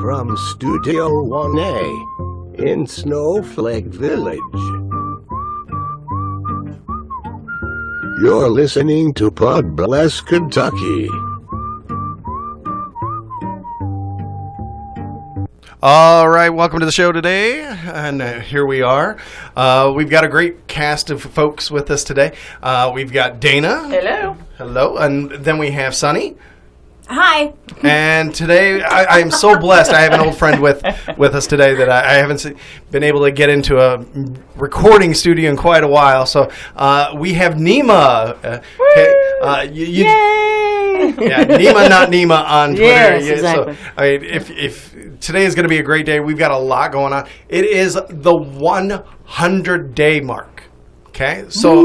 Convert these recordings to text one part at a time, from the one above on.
from Studio 1A in Snowflake Village. You're listening to Pod Bless Kentucky. All right, welcome to the show today, and here we are. We've got a great cast of folks with us today. We've got Dana. Hello. Hello, and then we have Sunny. Hi. And today, I am so blessed. I have an old friend with us today that I haven't been able to get into a recording studio in quite a while. So we have Nima. Yay! Yeah, Nima, not Nima on Twitter. Yes, exactly. So, I mean, if today is going to be a great day. We've got a lot going on. It is the 100-day mark. Okay, so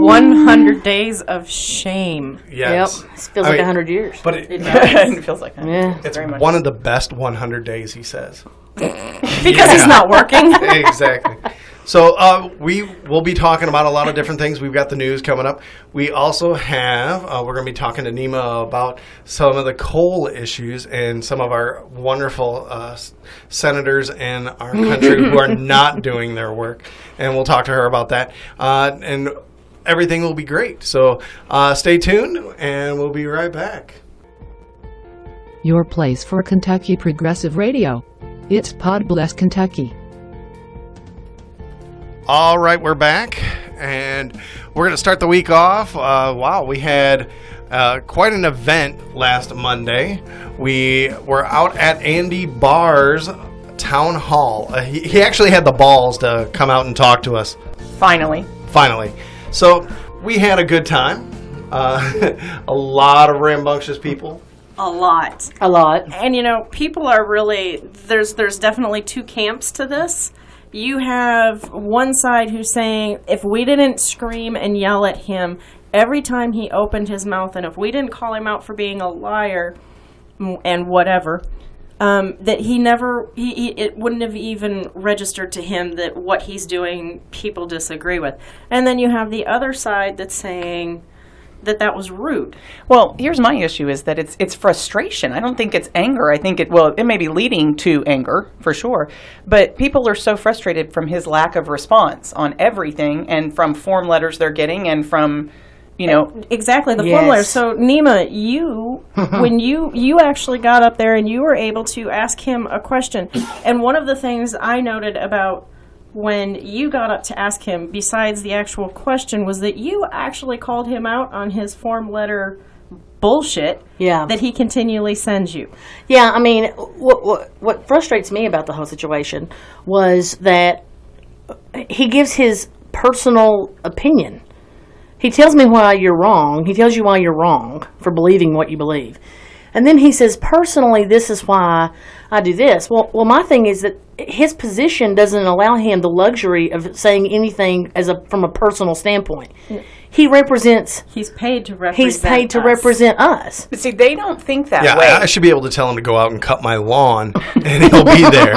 100 days of shame. yes, Yep. It feels like 100 years. but It feels like that. Yeah. it's very much. one of the best 100 days, he says. Because he's not working. Exactly. So we will be talking about a lot of different things. We've got the news coming up. We also have, we're going to be talking to Nima about some of the coal issues and some of our wonderful senators in our country who are not doing their work. And we'll talk to her about that. And everything will be great. So stay tuned, and we'll be right back. Your place for Kentucky Progressive Radio. It's Pod Bless Kentucky. All right, we're back, and we're going to start the week off. Wow, we had quite an event last Monday. We were out at Andy Barr's town hall. He actually had the balls to come out and talk to us. Finally. So we had a good time. A lot of rambunctious people. A lot. And, you know, people are really, there's definitely two camps to this. You have one side who's saying, if we didn't scream and yell at him every time he opened his mouth, and if we didn't call him out for being a liar and whatever, that it wouldn't have even registered to him that what he's doing people disagree with. And then you have the other side that's saying that was rude. Well, here's my issue is that it's frustration. I don't think it's anger. I think it may be leading to anger for sure, but people are so frustrated from his lack of response on everything and from form letters they're getting and from, exactly the Yes. form letters. So Nima, you when you actually got up there and you were able to ask him a question, and one of the things I noted about when you got up to ask him, besides the actual question, was that you actually called him out on his form letter bullshit that he continually sends you. Yeah, I mean, what frustrates me about the whole situation was that he gives his personal opinion. He tells me why you're wrong. He tells you why you're wrong for believing what you believe. And then he says, personally, this is why I do this. Well, my thing is that his position doesn't allow him the luxury of saying anything from a personal standpoint. He's paid to represent us. But see, they don't think that way. Yeah, I should be able to tell him to go out and cut my lawn, and he'll be there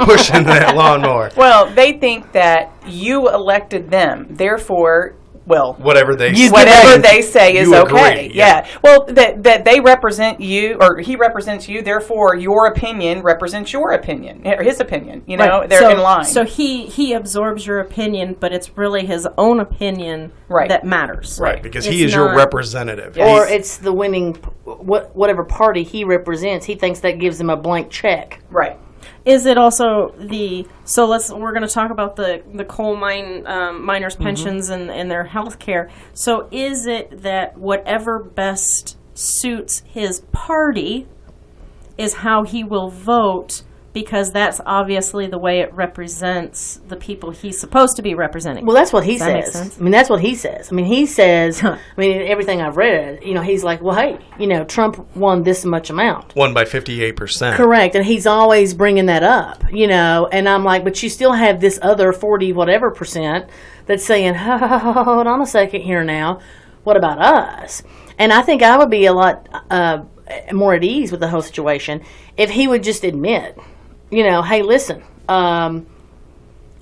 pushing that lawnmower. Well, they think that you elected them, therefore. Well, whatever they say is okay. Agree, yeah. Well, that they represent you, or he represents you. Therefore, your opinion represents your opinion, or his opinion. Right. They're in line. So he absorbs your opinion, but it's really his own opinion that matters. Right, because he is your representative. Yeah. Or it's the winning, whatever party he represents. He thinks that gives him a blank check. Right. Is it also we're going to talk about the coal miners' pensions and their health care. So is it that whatever best suits his party is how he will vote, because that's obviously the way it represents the people he's supposed to be representing? Well, that's what he Does that make says. sense? I mean, that's what he says. I mean, he says, everything I've read, he's like, well, hey, Trump won this much amount. Won by 58%. Correct. And he's always bringing that up, and I'm like, but you still have this other 40 whatever percent that's saying, hold on a second here now. What about us? And I think I would be a lot more at ease with the whole situation if he would just admit, hey, listen, I'm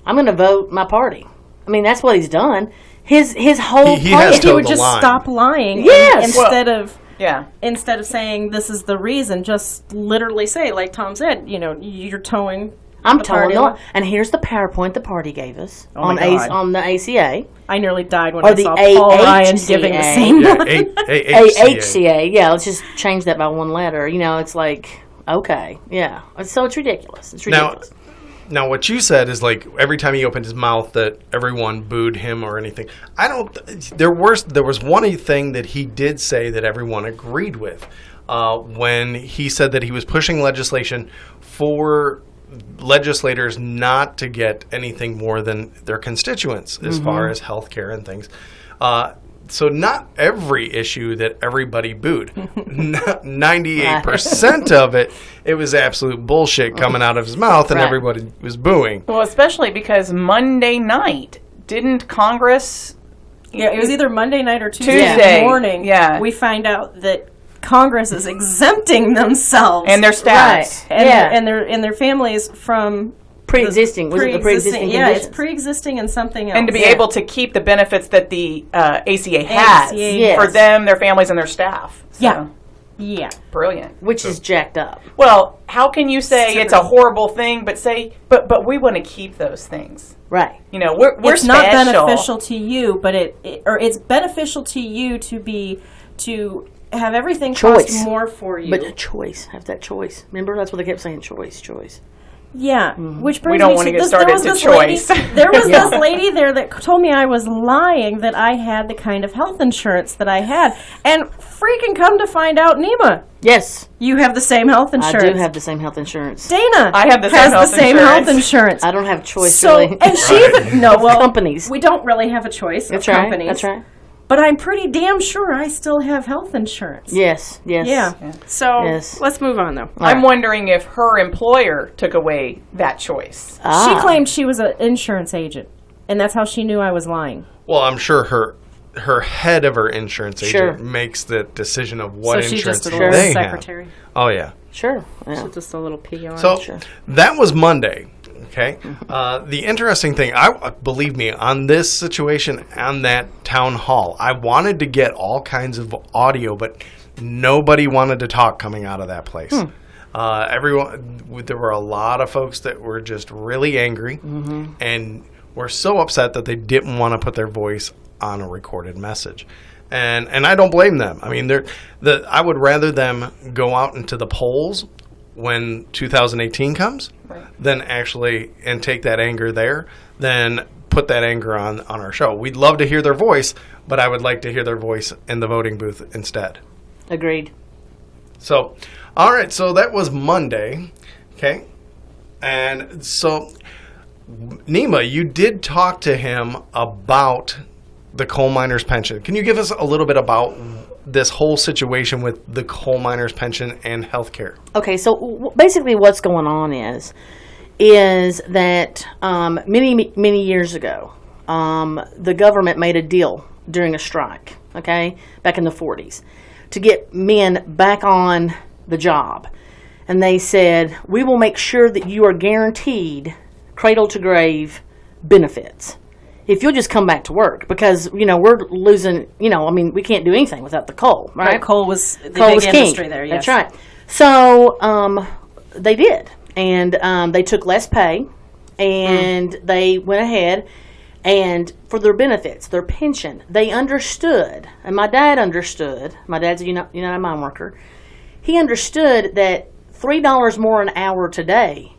going to vote my party. I mean, that's what he's done. His whole he plan. has If he would the just line. stop lying Yes. instead of Yeah. Instead of saying this is the reason, just literally say, like Tom said, you're towing. I'm the telling party. you. And here's the PowerPoint the party gave us Oh my God. on the ACA. I nearly died when Or I the saw Paul Ryan AHCA. giving the same Yeah, one. HCA. HCA. Yeah, let's just change that by one letter. It's like, okay, yeah. So it's ridiculous. It's ridiculous. Now, what you said is like every time he opened his mouth that everyone booed him or anything. I don't. There was one thing that he did say that everyone agreed with when he said that he was pushing legislation for legislators not to get anything more than their constituents as far as health care and things. So not every issue that everybody booed. 98% of it was absolute bullshit coming out of his mouth, and Right. everybody was booing. Well, especially because Monday night, didn't Congress... Yeah, it was either Monday night or Tuesday Tuesday, morning. yeah. We find out that Congress is exempting themselves And their staffs. Right. and, Yeah. and their families from Pre-existing. Was it the pre-existing Yeah, it's conditions? pre-existing and something else. And to be able to keep the benefits that the ACA has Yes. for them, their families, and their staff. So, Yeah. Yeah. Brilliant. Which is jacked up. Well, how can you say it's a horrible thing, but say, but we want to keep those things? Right. We're It's not special. beneficial to you, but it's beneficial to you to have everything Choice. cost more for you. But a choice. Have that choice. Remember, that's what they kept saying, choice. Yeah, which brings don't me wanna to get this. started There was to this choice. lady. There was Yeah. this lady there that told me I was lying that I had the kind of health insurance that I had, and freaking come to find out, Nima, Yes, you have the same health insurance. I do have the same health insurance. Dana, I have the same has health the same insurance. health insurance. I don't have choice, So really. and she even no well companies. We don't really have a choice That's of right. companies. That's right. But I'm pretty damn sure I still have health insurance. Yes. Yeah. So Yes. let's move on though. I'm wondering if her employer took away that choice. Ah. She claimed she was an insurance agent, and that's how she knew I was lying. Well, I'm sure her head of her insurance Sure. agent makes the decision of what so she's insurance just a they little have. secretary. Oh yeah. Sure. Yeah. Just a little peon. So Sure. that was Monday. Okay. The interesting thing, believe me, on this situation, on that town hall, I wanted to get all kinds of audio, but nobody wanted to talk coming out of that place. There were a lot of folks that were just really angry and were so upset that they didn't want to put their voice on a recorded message. And I don't blame them. I mean, I would rather them go out into the polls when 2018 comes than actually and take that anger there than put that anger on our show. We'd love to hear their voice, but I would like to hear their voice in the voting booth instead. Agreed. So, all right, so that was Monday, okay? And so, Nima, you did talk to him about the coal miners' pension. Can you give us a little bit about this whole situation with the coal miners' pension and health care? Okay, so basically what's going on is that many years ago, the government made a deal during a strike, okay, back in the 40s, to get men back on the job. And they said, we will make sure that you are guaranteed cradle-to-grave benefits if you'll just come back to work, because, we're losing, we can't do anything without the coal, right? Coal was the Coal big was industry king. there, yes. That's right. So they did, and they took less pay, and they went ahead, and for their benefits, their pension, they understood, and my dad understood. My dad's a United Mine Worker. He understood that $3 more an hour today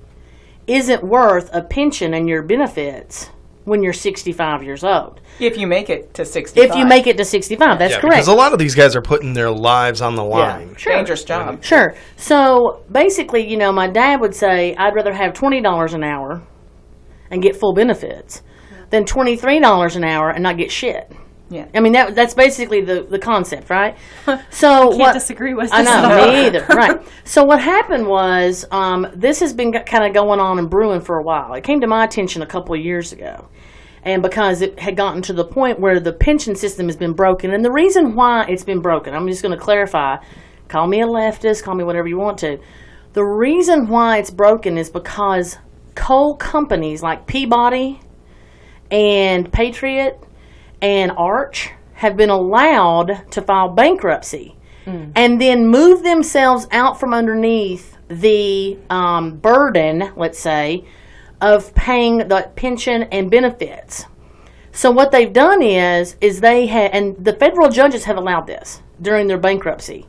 isn't worth a pension and your benefits when you're 65 years old. If you make it to 65. If you make it to 65, that's Yeah, correct. because a lot of these guys are putting their lives on the line. Sure. Dangerous job. Sure. So basically, my dad would say, I'd rather have $20 an hour and get full benefits than $23 an hour and not get shit. Yeah. I mean, that's basically the concept, right? So Can't disagree with I this. know, me either. Right. So what happened was, this has been kind of going on and brewing for a while. It came to my attention a couple of years ago. And because it had gotten to the point where the pension system has been broken, and the reason why it's been broken, I'm just going to clarify, call me a leftist, call me whatever you want to. The reason why it's broken is because coal companies like Peabody and Patriot and Arch have been allowed to file bankruptcy. and then move themselves out from underneath the burden, let's say, of paying the pension and benefits. So what they've done is they have, and the federal judges have allowed this during their bankruptcy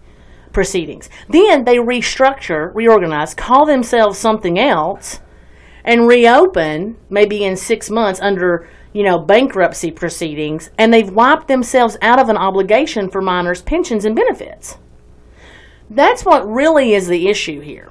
proceedings. Then they reorganize, call themselves something else, and reopen maybe in 6 months under, bankruptcy proceedings, and they've wiped themselves out of an obligation for minors' pensions and benefits. That's what really is the issue here.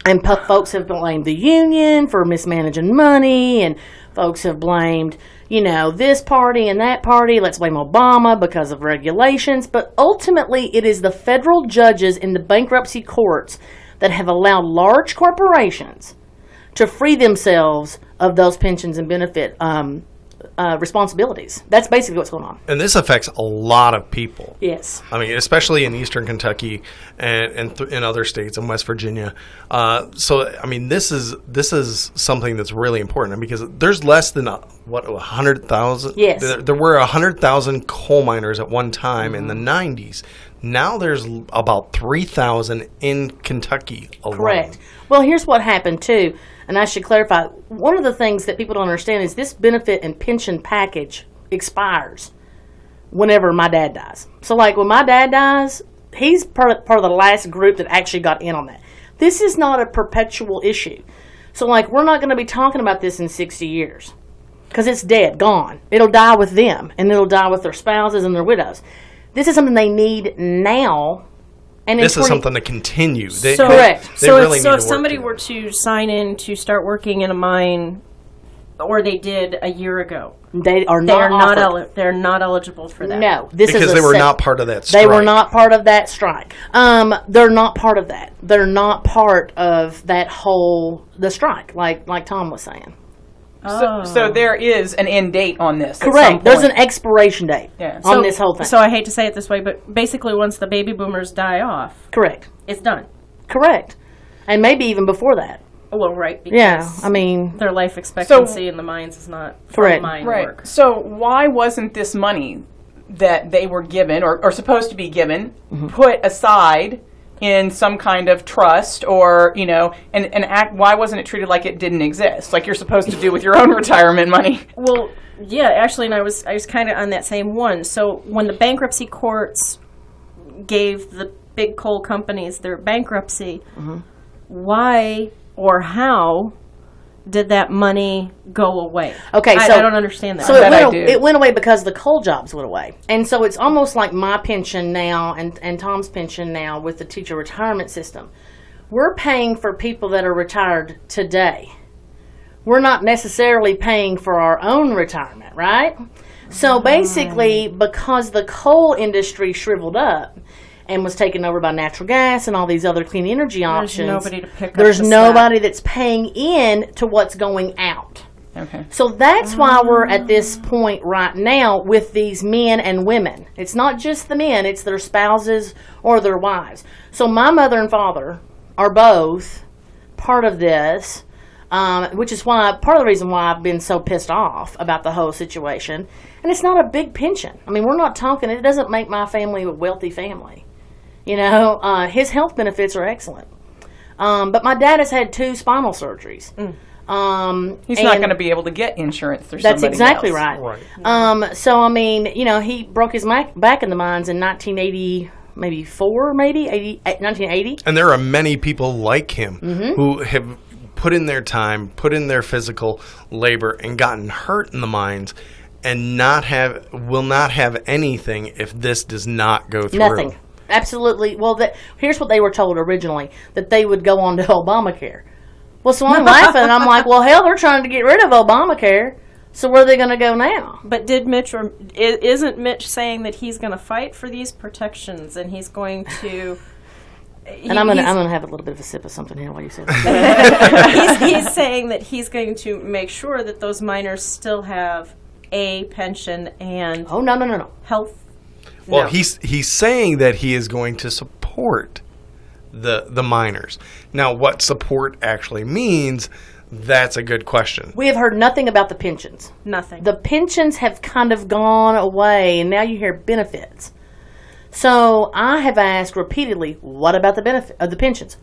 And folks have blamed the union for mismanaging money, and folks have blamed, this party and that party. Let's blame Obama because of regulations. But ultimately, it is the federal judges in the bankruptcy courts that have allowed large corporations to free themselves of those pensions and benefit responsibilities. That's basically what's going on. And this affects a lot of people. Yes. I mean, especially in eastern Kentucky and in other states and West Virginia. This is something that's really important because there's less than 100,000. Yes. There were 100,000 coal miners at one time in the 90s. Now there's about 3,000 in Kentucky alone. Correct. Well, here's what happened too, and I should clarify. One of the things that people don't understand is this benefit and pension package expires whenever my dad dies. So, like when my dad dies, he's part of the last group that actually got in on that. This is not a perpetual issue. So, like, we're not going to be talking about this in 60 years because it's dead, gone. It'll die with them, and it'll die with their spouses and their widows. This is something they need now. And this is something to continue. Correct. If somebody were to sign in to start working in a mine, or they did a year ago, they're not eligible for that. No, because they were not part of that strike. They were not part of that strike. They're not part of that. They're not part of that the strike, like Tom was saying. So there is an end date on this. Correct. There's an expiration date on this whole thing. So I hate to say it this way, but basically once the baby boomers die off, correct, it's done. Correct. And maybe even before that. Well, right. Because their life expectancy in the mines is not correct. Mine right. work. So why wasn't this money that they were given or supposed to be given put aside in some kind of trust or, why wasn't it treated like it didn't exist, like you're supposed to do with your own retirement money? Well, yeah, actually, and I was kind of on that same one. So when the bankruptcy courts gave the big coal companies their bankruptcy, why or how did that money go away? Okay, I don't understand that. So it went away because the coal jobs went away. And so it's almost like my pension now and Tom's pension now with the teacher retirement system. We're paying for people that are retired today. We're not necessarily paying for our own retirement, right? So basically, because the coal industry shriveled up and was taken over by natural gas and all these other clean energy options, there's nobody that's paying in to what's going out. Okay. So that's why we're at this point right now with these men and women. It's not just the men, it's their spouses or their wives. So my mother and father are both part of this, which is why part of the reason why I've been so pissed off about the whole situation. And it's not a big pension. I mean, we're not talking, it doesn't make my family a wealthy family. His health benefits are excellent. But my dad has had 2 spinal surgeries. He's not going to be able to get insurance through somebody else. That's exactly right. He broke his back in the mines in 1980, maybe 1980. And there are many people like him who have put in their time, put in their physical labor, and gotten hurt in the mines, and will not have anything if this does not go through. Nothing. Absolutely. Well, here's what they were told originally, that they would go on to Obamacare. Well, so I'm laughing, and I'm like, well, hell, they're trying to get rid of Obamacare, so where are they going to go now? But isn't Mitch saying that he's going to fight for these protections, and he's going to... And I'm gonna have a little bit of a sip of something here while you say that. he's saying that he's going to make sure that those miners still have a pension and... Oh, no. Health... Well, No. he's saying that he is going to support the miners. Now, what support actually means, that's a good question. We have heard nothing about the pensions. Nothing. The pensions have kind of gone away, and now you hear benefits. So I have asked repeatedly, what about the benefit of the pensions?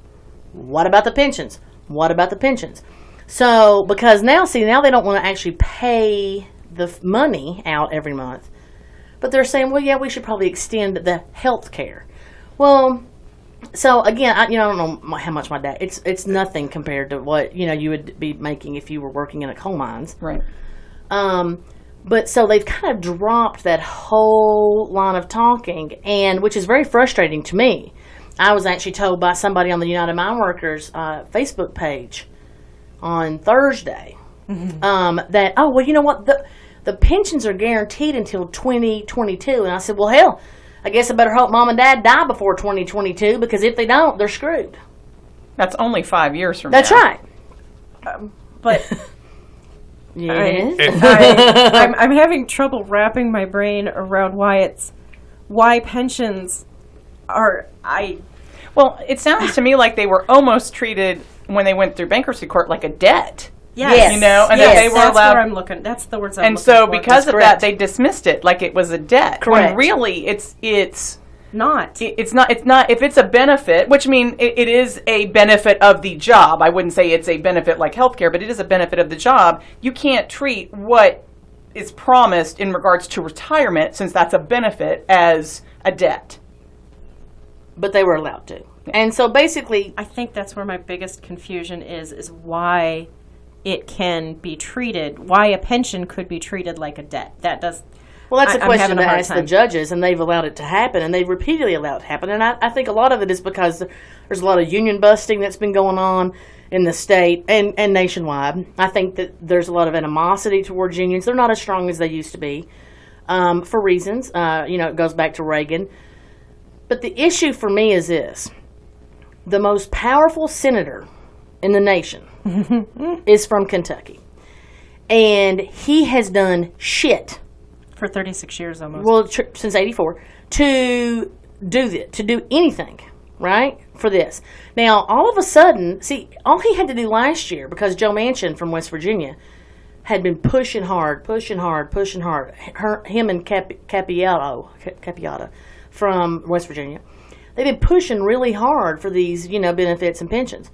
What about the pensions? What about the pensions? So, because now they don't want to actually pay the money out every month. But they're saying, well, yeah, we should probably extend the health care. Well, so again, I don't know how much my dad, it's nothing compared to what, you would be making if you were working in a coal mines. Right. But so they've kind of dropped that whole line of talking, and which is very frustrating to me. I was actually told by somebody on the United Mine Workers Facebook page on Thursday that, oh, well, you know what, the pensions are guaranteed until 2022. And I said, well, hell, I guess I better hope Mom and Dad die before 2022, because if they don't, they're screwed. That's only 5 years from That's now. right. But Yes. I'm having trouble wrapping my brain around why pensions are. Well, it sounds to me like they were almost treated when they went through bankruptcy court like a debt. Yes. You know, and Yes. that they were That's allowed. where I'm looking. That's the words I'm And looking so for. because That's of correct. that, they dismissed it like it was a debt. Correct. When really, it's not. it's not. If it's a benefit, which it is a benefit of the job. I wouldn't say it's a benefit like healthcare, but it is a benefit of the job. You can't treat what is promised in regards to retirement, since that's a benefit, as a debt. But they were allowed to. And so basically, I think that's where my biggest confusion is why it can be treated, why a pension could be treated like a debt. That does. well, that's a I'm question having a to hard ask the time. judges, and they've allowed it to happen, and they've repeatedly allowed it to happen. And I think a lot of it is because there's a lot of union busting that's been going on in the state and nationwide. I think that there's a lot of animosity towards unions. They're not as strong as they used to be for reasons. It goes back to Reagan. But the issue for me is this. The most powerful senator in the nation is from Kentucky. And he has done shit, For 36 years almost. well, since 84, to do anything, right, for this. Now, all of a sudden, see, all he had to do last year, because Joe Manchin from West Virginia had been pushing hard. Him and Capiata from West Virginia. They've been pushing really hard for these, benefits and pensions.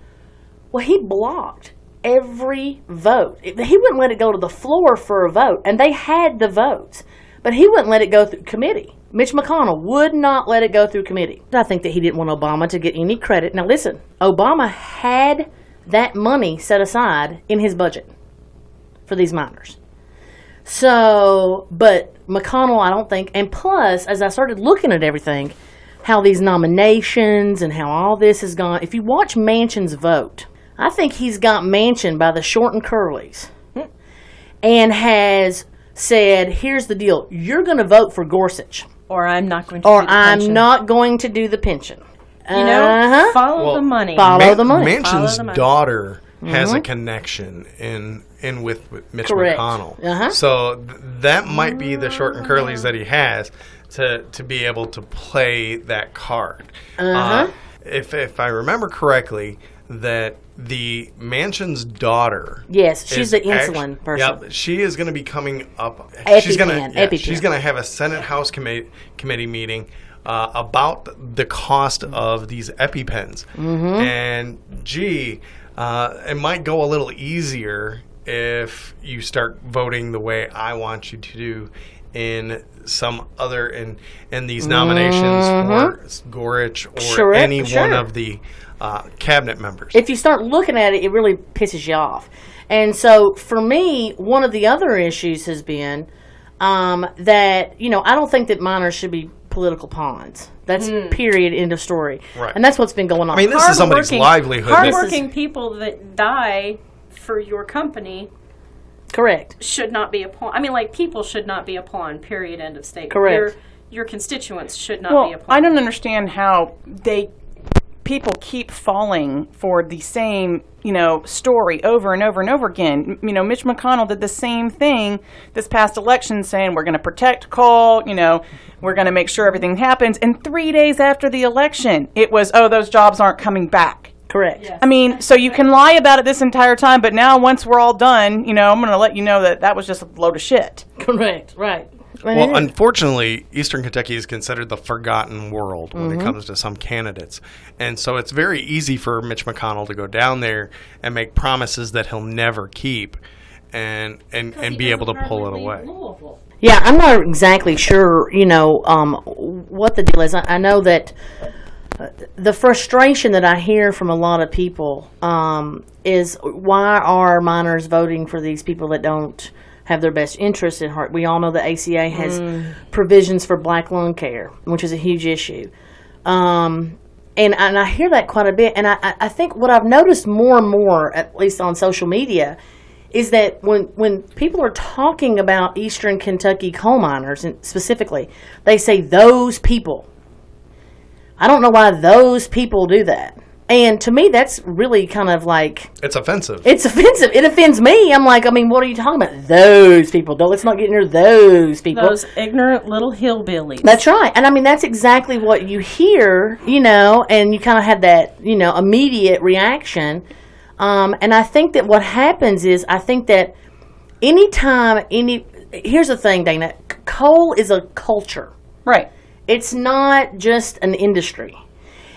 Well, he blocked every vote. He wouldn't let it go to the floor for a vote, and they had the votes, but he wouldn't let it go through committee. Mitch McConnell would not let it go through committee. I think that he didn't want Obama to get any credit. Now, listen, Obama had that money set aside in his budget for these miners. So, but McConnell, I don't think, and plus, as I started looking at everything, how these nominations and how all this has gone, if you watch Manchin's vote, I think he's got Manchin by the short and curlies and has said, here's the deal, you're going to vote for Gorsuch, or I'm not going to or do the I'm pension. not going to do the pension. Follow Well, the money. Follow the money. Manchin's Follow the money. daughter has a connection in with Mitch Correct. McConnell. Uh-huh. So that might be the short and curlies that he has to be able to play that card. If I remember correctly, that the Manchin's daughter, Yes, she's is the insulin person. Yep, she is going to be coming up. EpiPen. She's going to have a Senate House committee meeting about the cost of these EpiPens. And it might go a little easier if you start voting the way I want you to do in some other in these nominations for Gorsuch or Sure, any sure. one of the cabinet members. If you start looking at it, it really pisses you off. And so for me, one of the other issues has been that, I don't think that miners should be political pawns. That's period, end of story. Right. And that's what's been going on. I mean, this is somebody's livelihood. Hardworking people that die for your company Correct. should not be a pawn. I mean, people should not be a pawn, period, end of statement. Correct. Your constituents should not be a pawn. I don't understand how people keep falling for the same, story over and over and over again. Mitch McConnell did the same thing this past election, saying we're going to protect coal, we're going to make sure everything happens. And 3 days after the election, it was, those jobs aren't coming back. Correct. Yes. I mean, so you can lie about it this entire time, but now once we're all done, I'm going to let you know that was just a load of shit. Correct. Right. Well, unfortunately, Eastern Kentucky is considered the forgotten world when it comes to some candidates. And so it's very easy for Mitch McConnell to go down there and make promises that he'll never keep and be able to pull it away. Yeah, I'm not exactly sure, what the deal is. I know that the frustration that I hear from a lot of people is why are minors voting for these people that don't have their best interests at heart? We all know the ACA has provisions for black lung care, which is a huge issue. And I hear that quite a bit. And I think what I've noticed more and more, at least on social media, is that when people are talking about Eastern Kentucky coal miners, and specifically, they say those people. I don't know why those people do that. And to me, that's really kind of like... It's offensive. It's offensive. It offends me. I'm like, what are you talking about? Those people. Let's not get near those people. Those ignorant little hillbillies. That's right. And that's exactly what you hear, and you kind of have that, immediate reaction. And I think that what happens is, I think that here's the thing, Dana, coal is a culture. Right. It's not just an industry.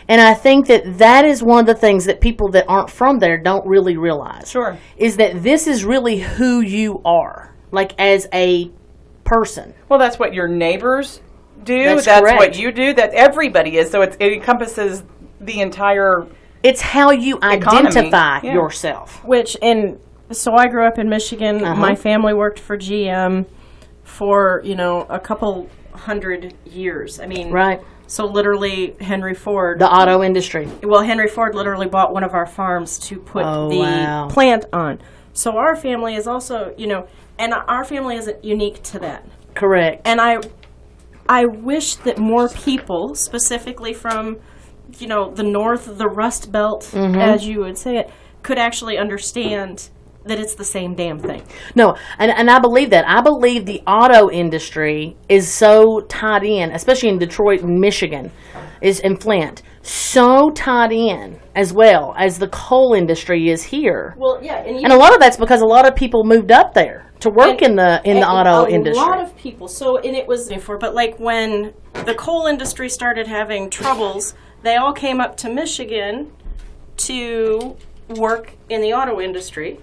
And I think that is one of the things that people that aren't from there don't really realize. Sure. Is that this is really who you are, like as a person. Well, that's what your neighbors do. That's That's correct. what you do. That everybody is. So it encompasses the entire... It's how you Economy. identify Yeah. yourself. So I grew up in Michigan. My family worked for GM for, a couple 100 years. I mean, Right. So literally Henry Ford. The auto industry. Well, Henry Ford literally bought one of our farms to put wow. plant on. So our family is also, and our family isn't unique to that. Correct. And I wish that more people, specifically from, the North, the Rust Belt, as you would say it, could actually understand that it's the same damn thing. No, and I believe that. I believe the auto industry is so tied in, especially in Detroit and Michigan, in Flint, so tied in as well as the coal industry is here. Well, yeah, And a lot of that's because a lot of people moved up there to work in the auto industry. A lot of people. So, and it was before, but like when the coal industry started having troubles, they all came up to Michigan to work in the auto industry.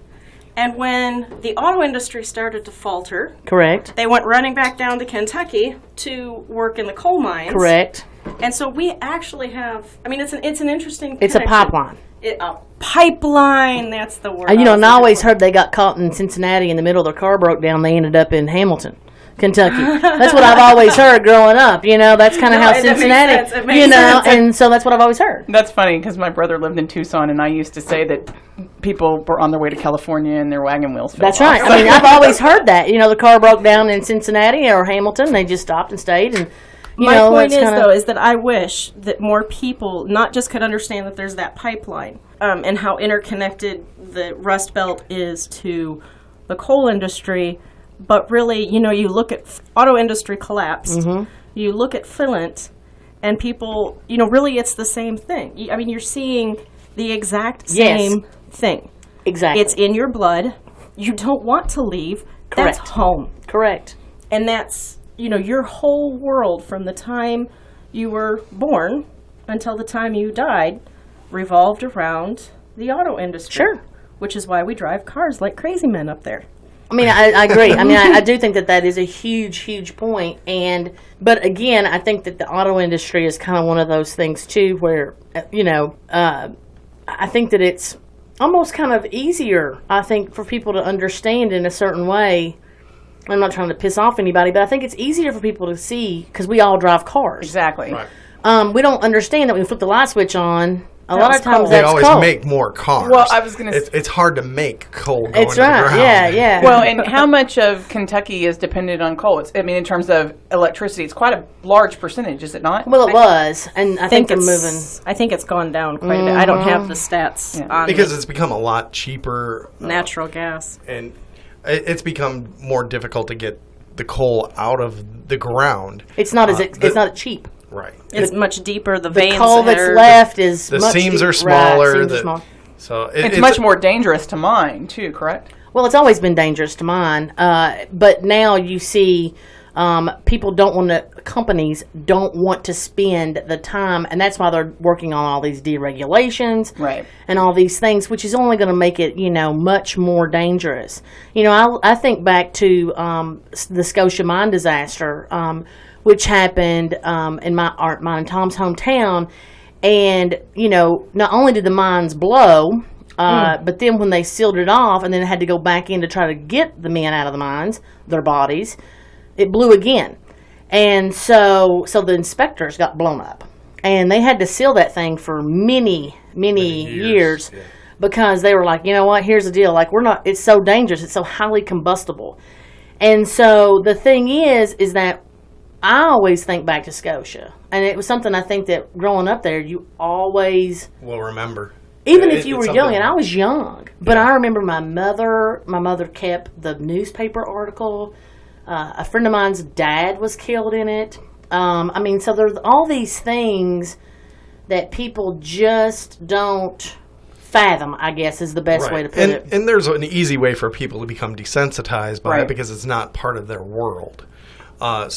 And when the auto industry started to falter, Correct. they went running back down to Kentucky to work in the coal mines. Correct. And so we actually have, it's an interesting It's a connection. pipeline. A pipeline, that's the word. And I always heard they got caught in Cincinnati in the middle, their car broke down, they ended up in Hamilton, Kentucky. That's what I've always heard growing up. That's kind of how that makes Cincinnati, sense. It makes sense. and so that's what I've always heard. That's funny because my brother lived in Tucson, and I used to say that people were on their way to California and their wagon wheels fell That's off. right. I've always heard that. The car broke down in Cincinnati or Hamilton, they just stopped and stayed. And My point is that I wish that more people not just could understand that there's that pipeline and how interconnected the Rust Belt is to the coal industry, but really, you look at auto industry collapsed, you look at Flint, and people, really it's the same thing. You're seeing the exact same thing. Exactly. It's in your blood. You don't want to leave. That's Correct. home. Correct. And that's, your whole world from the time you were born until the time you died revolved around the auto industry. Sure. Which is why we drive cars like crazy men up there. I agree. I do think that is a huge, huge point. But again, I think that the auto industry is kind of one of those things too, where I think that it's almost kind of easier, I think, for people to understand in a certain way. I'm not trying to piss off anybody, but I think it's easier for people to see because we all drive cars. Exactly. Right. We don't understand that when we flip the light switch on, a lot of times They that's always coal. make more cars. Well, I was gonna It's hard to make coal go It's into the right. ground. Yeah. Well, and how much of Kentucky is dependent on coal? In terms of electricity, it's quite a large percentage, is it not? Well, it was, and I think they're moving. I think it's gone down quite a bit. I don't have the stats on Because it's become a lot cheaper. natural gas. And it's become more difficult to get the coal out of the ground. It's not it's not cheap. Right. It's much deeper. The The veins coal that's are- left is The much seams are deep- right, smaller. seams are small. So It's much more dangerous to mine, too, correct? Well, it's always been dangerous to mine, but now you see People don't want to, companies don't want to spend the time, and that's why they're working on all these deregulations Right. and all these things, which is only going to make it, much more dangerous. I think back to the Scotia mine disaster, which happened in mine and Tom's hometown, and not only did the mines blow, but then when they sealed it off and then had to go back in to try to get the men out of the mines, their bodies, it blew again. And so the inspectors got blown up. And they had to seal that thing for many years yeah. because they were like, you know what, here's the deal. Like, it's so dangerous. It's so highly combustible. And so the thing is that I always think back to Scotia. And it was something I think that growing up there, you always... We'll remember. Even It- if you it's were young, something- and I was young, but Yeah. I remember my mother kept the newspaper article. A friend of mine's dad was killed in it. So there's all these things that people just don't fathom, I guess, is the best way to put and, it. And there's an easy way for people to become desensitized by Right. it because it's not part of their world. I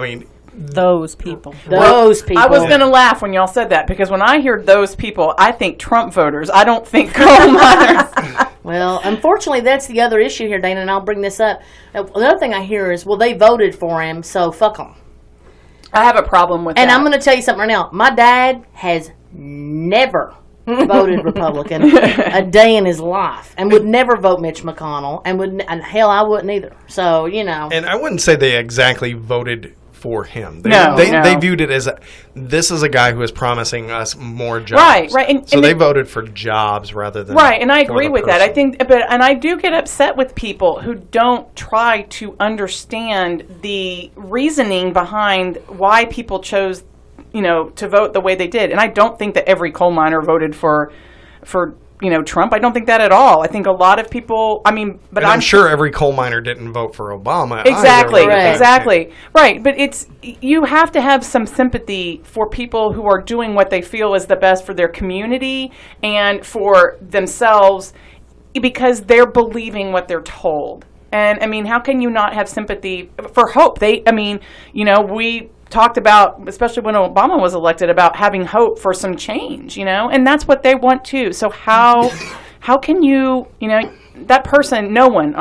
mean, Those people. Those people. I was going to laugh when y'all said that because when I hear those people, I think Trump voters. I don't think coal miners. Well, unfortunately, that's the other issue here, Dana, and I'll bring this up. Another thing I hear is, well, they voted for him, so fuck them. I have a problem with And that. I'm going to tell you something right now. My dad has never voted Republican a day in his life, and would never vote Mitch McConnell, and hell, I wouldn't either. So, and I wouldn't say they exactly voted for him. No. They viewed it as this is a guy who is promising us more jobs. Right. And So they voted for jobs rather than right, and I for agree the with that. I person. think, and I do get upset with people who don't try to understand the reasoning behind why people chose, to vote the way they did. And I don't think that every coal miner voted for Trump. I don't think that at all. I think a lot of people. But And I'm sure every coal miner didn't vote for Obama. Exactly, either. Right. exactly. Right, but you have to have some sympathy for people who are doing what they feel is the best for their community and for themselves because they're believing what they're told. And how can you not have sympathy for hope? We talked about, especially when Obama was elected, about having hope for some change, and that's what they want too. So how can you, that person, no one,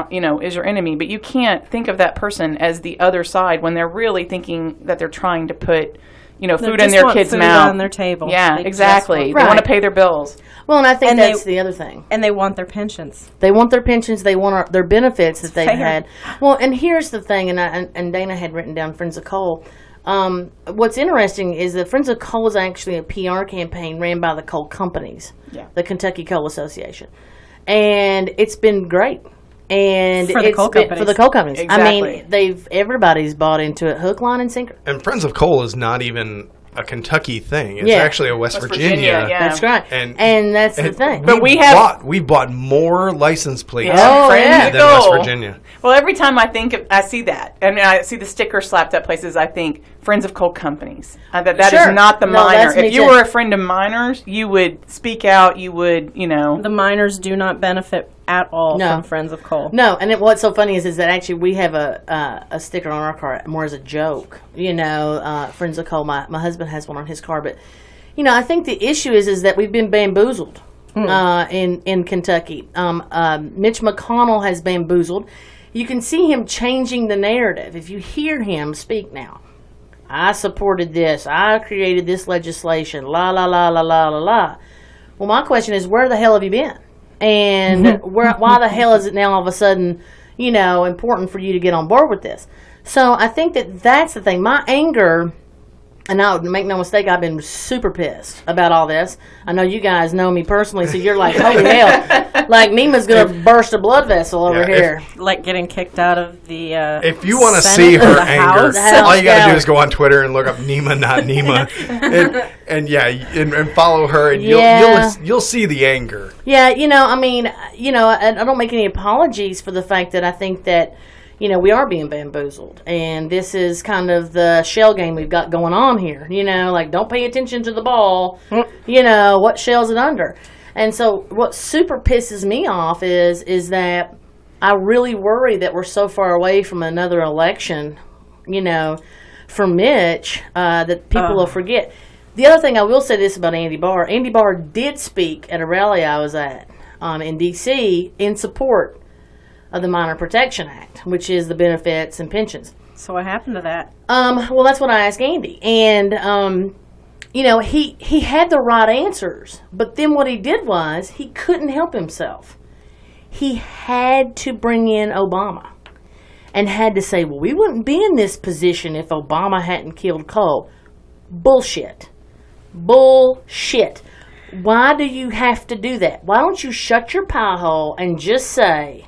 is your enemy, but you can't think of that person as the other side when they're really thinking that they're trying to put, food in their kids' food mouth. on their table. Yeah, They just exactly. want- They want to Right. pay their bills. well, and I think And that's they- the other thing. And they want their pensions. They want their pensions. They want their benefits that they've fair. had. Well, and here's the thing, and Dana had written down Friends of Coal. What's interesting is that Friends of Coal is actually a PR campaign ran by the coal companies, the Kentucky Coal Association, and it's been great. And For the it's coal been- companies. for the coal companies. Exactly. I mean, everybody's bought into it, hook, line, and sinker. And Friends of Coal is not even a Kentucky thing. It's Yeah. actually a West Virginia. yeah. That's right, And- and that's the thing. But we bought more license plates Yeah. Oh, Friends yeah. of than West Coal. Virginia. Well, every time I see that, and I see the sticker slapped at places, I think Friends of Coal Companies. That is Sure. not the No, miner. that's me If you too. were a friend of miners, you would speak out. You would, The miners do not benefit at all No. from Friends of Coal. No, and what's so funny is that actually we have a sticker on our car more as a joke. Friends of Coal. My husband has one on his car, but I think the issue is that we've been bamboozled in Kentucky. Mitch McConnell has bamboozled. You can see him changing the narrative. If you hear him speak now, I supported this. I created this legislation. La la la la la la la. Well, my question is, where the hell have you been? And why the hell is it now all of a sudden, important for you to get on board with this? So I think that's the thing. My anger, and I would make no mistake, I've been super pissed about all this. I know you guys know me personally, so you're like, holy hell, like Nima's gonna burst a blood vessel over Yeah, here. Like getting kicked out of the If you want to Senate see or her the anger, House. all you got to do Yeah. is go on Twitter and look up Nima, not Nima, and follow her, and Yeah. you'll see the anger. Yeah, I don't make any apologies for the fact that I think that, we are being bamboozled. And this is kind of the shell game we've got going on here. Like, don't pay attention to the ball. What shell's it under? And so what super pisses me off is that I really worry that we're so far away from another election for Mitch that people will forget. The other thing I will say this about Andy Barr. Andy Barr did speak at a rally I was at in D.C. in support of the Minor Protection Act, which is the benefits and pensions. So what happened to that? Well, that's what I asked Andy. And, he had the right answers. But then what he did was he couldn't help himself. He had to bring in Obama and had to say, well, we wouldn't be in this position if Obama hadn't killed coal. Bullshit. Bullshit. Why do you have to do that? Why don't you shut your pie hole and just say,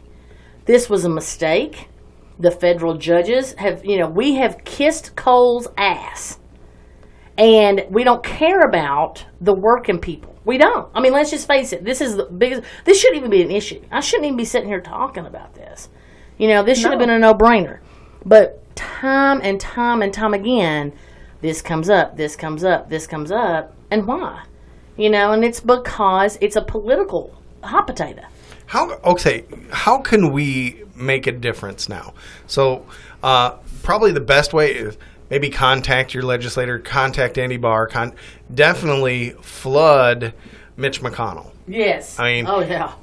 this was a mistake? The federal judges have, we have kissed coal's ass. And we don't care about the working people. We don't. I mean, let's just face it. This is the biggest, this shouldn't even be an issue. I shouldn't even be sitting here talking about this. This should have been a no-brainer. But time and time and time again, this comes up, this comes up, this comes up. And why? And it's because it's a political hot potato. How can we make a difference now? So probably the best way is maybe contact your legislator, contact Andy Barr, definitely flood Mitch McConnell. Yes. I mean, oh yeah.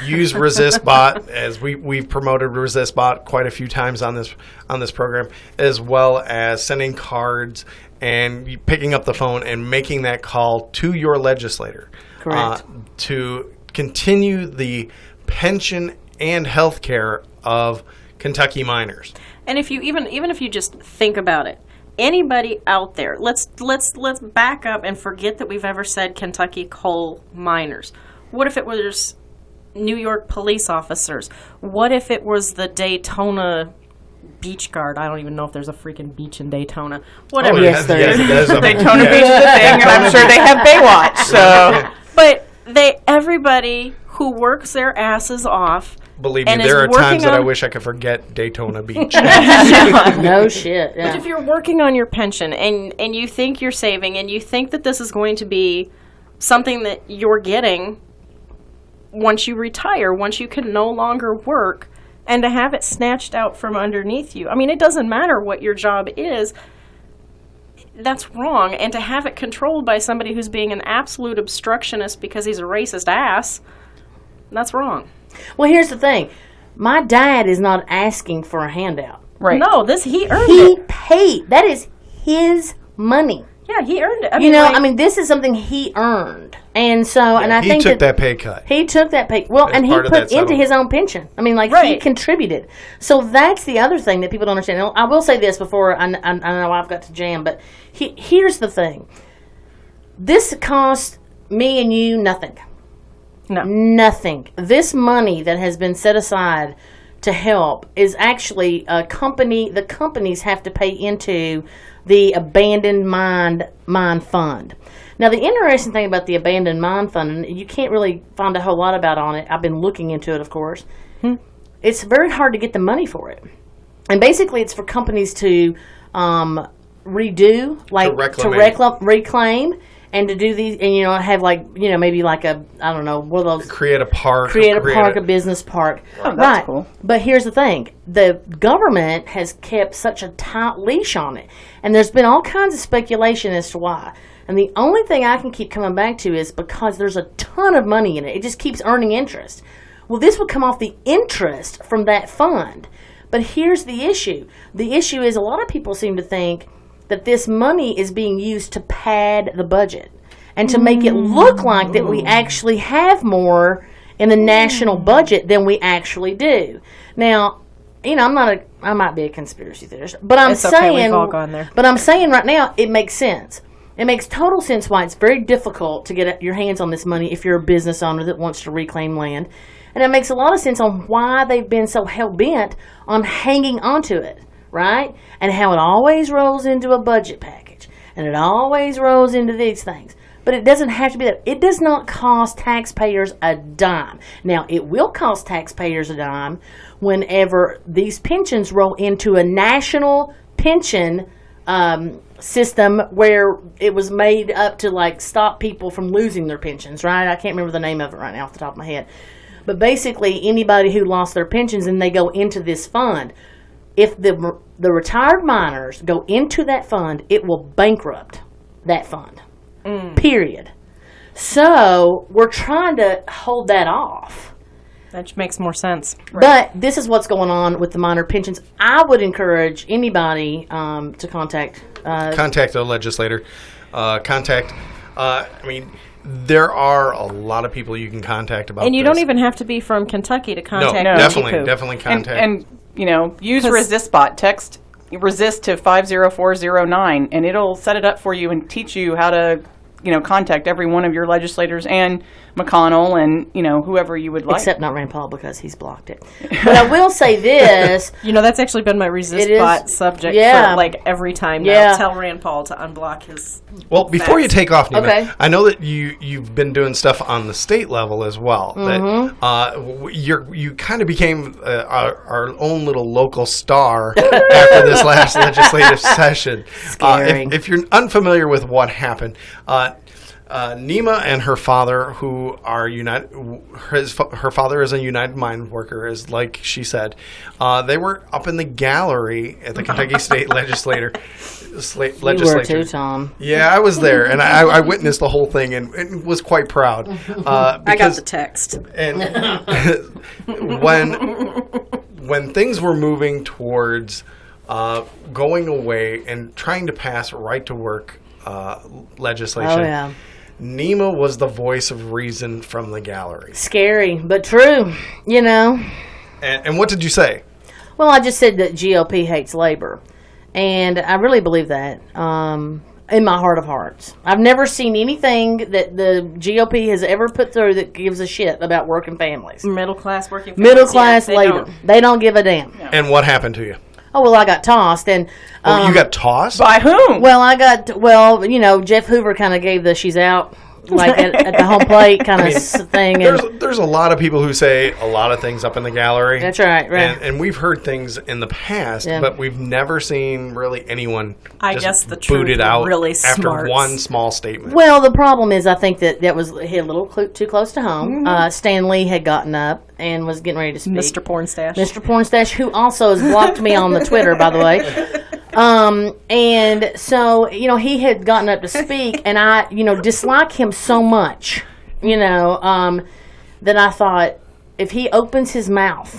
Use ResistBot, as we've promoted ResistBot quite a few times on this program, as well as sending cards and picking up the phone and making that call to your legislator. Correct. To continue the pension and health care of Kentucky miners. And if you even if you just think about it, anybody out there, let's back up and forget that we've ever said Kentucky coal miners. What if it was New York police officers? What if it was the Daytona beach guard? I don't even know if there's a freaking beach in Daytona. Whatever. Oh, yes, there is. Daytona Beach is a thing, and I'm sure they have Baywatch. So, but everybody who works their asses off. Believe me, and there are is times that I on- wish I could forget Daytona Beach. No shit. Yeah. But if you're working on your pension and you think you're saving and you think that this is going to be something that you're getting once you retire, once you can no longer work, and to have it snatched out from underneath you. I mean, it doesn't matter what your job is. That's wrong. And to have it controlled by somebody who's being an absolute obstructionist because he's a racist ass, that's wrong. Well, here's the thing. My dad is not asking for a handout. right. No, he earned He it. paid. That is his money. Yeah, he earned it. I mean, this is something he earned. And so, and I he think took that pay cut. He took that pay. Well, As and he part of put that into settlement. his own pension. I mean, like, he Right. contributed. So that's the other thing that people don't understand. Now, I will say this before I know I've got to jam, but here's the thing. This cost me and you nothing. No. Nothing. This money that has been set aside to help is actually a company. The companies have to pay into the abandoned mine fund. Now, the interesting thing about the abandoned mine fund, and you can't really find a whole lot about on it. I've been looking into it, of course. It's very hard to get the money for it, and basically, it's for companies to redo, like to reclaim. And to do these, and have maybe like a, I don't know, one of those. Create a park. A business park. Oh, that's cool. But here's the thing. The government has kept such a tight leash on it. And there's been all kinds of speculation as to why. And the only thing I can keep coming back to is because there's a ton of money in it. It just keeps earning interest. Well, this would come off the interest from that fund. But here's the issue. The issue is a lot of people seem to think that this money is being used to pad the budget and to make it look like that we actually have more in the national budget than we actually do. Now, I might be a conspiracy theorist, but I'm It's okay, saying, we've all gone there. but I'm saying right now it makes sense. It makes total sense why it's very difficult to get your hands on this money if you're a business owner that wants to reclaim land. And it makes a lot of sense on why they've been so hell-bent on hanging onto it. Right? And how it always rolls into a budget package. And it always rolls into these things. But it doesn't have to be that. It does not cost taxpayers a dime. Now, it will cost taxpayers a dime whenever these pensions roll into a national pension system where it was made up to, like, stop people from losing their pensions, right? I can't remember the name of it right now off the top of my head. But basically, anybody who lost their pensions and they go into this fund, if the retired miners go into that fund, it will bankrupt that fund. Period. So we're trying to hold that off. That makes more sense. But this is what's going on with the minor pensions. I would encourage anybody to contact. Contact a legislator. There are a lot of people you can contact about And you this. don't even have to be from Kentucky to contact No, definitely NGPOO. contact. And use 'Cause- ResistBot. Text resist to 50409, and it'll set it up for you and teach you how to, contact every one of your legislators and McConnell and, whoever you would like. Except not Rand Paul because he's blocked it. But I will say this. That's actually been my resist It is- bot subject yeah. for like every time now. Yeah. Tell Rand Paul to unblock his. Well, before you take off, Nima, Okay. I know that you've been doing stuff on the state level as well. That you kind of became our own little local star after this last legislative session. Scary. If you're unfamiliar with what happened, Nima and her father, who are her father is a United Mine worker, as like she said, they were up in the gallery at the Kentucky State Legislature. You were too, Tom. Yeah, I was there, and I witnessed the whole thing and was quite proud. I got the text. And when things were moving towards going away and trying to pass right to work legislation, Oh, yeah. Nima was the voice of reason from the gallery. Scary, but true, And what did you say? Well, I just said that GOP hates labor. And I really believe that in my heart of hearts. I've never seen anything that the GOP has ever put through that gives a shit about working families. Middle class working. Middle families, class yeah, they labor. don't. They don't give a damn. And what happened to you? Oh, well, I got tossed. And You got tossed? By whom? Well, Jeff Hoover kind of gave the she's out, like at the home plate kind of thing. And There's a lot of people who say a lot of things up in the gallery. that's right. And we've heard things in the past, Yeah. but we've never seen really anyone I just guess the truth booted out really after smarts. one small statement. Well, the problem is, I think that was hit a little too close to home. Stan Lee had gotten up and was getting ready to speak. Mr. Pornstash. Mr. Pornstash, who also has blocked me on the Twitter, by the way. And so, he had gotten up to speak, and I, dislike him so much, that I thought, if he opens his mouth,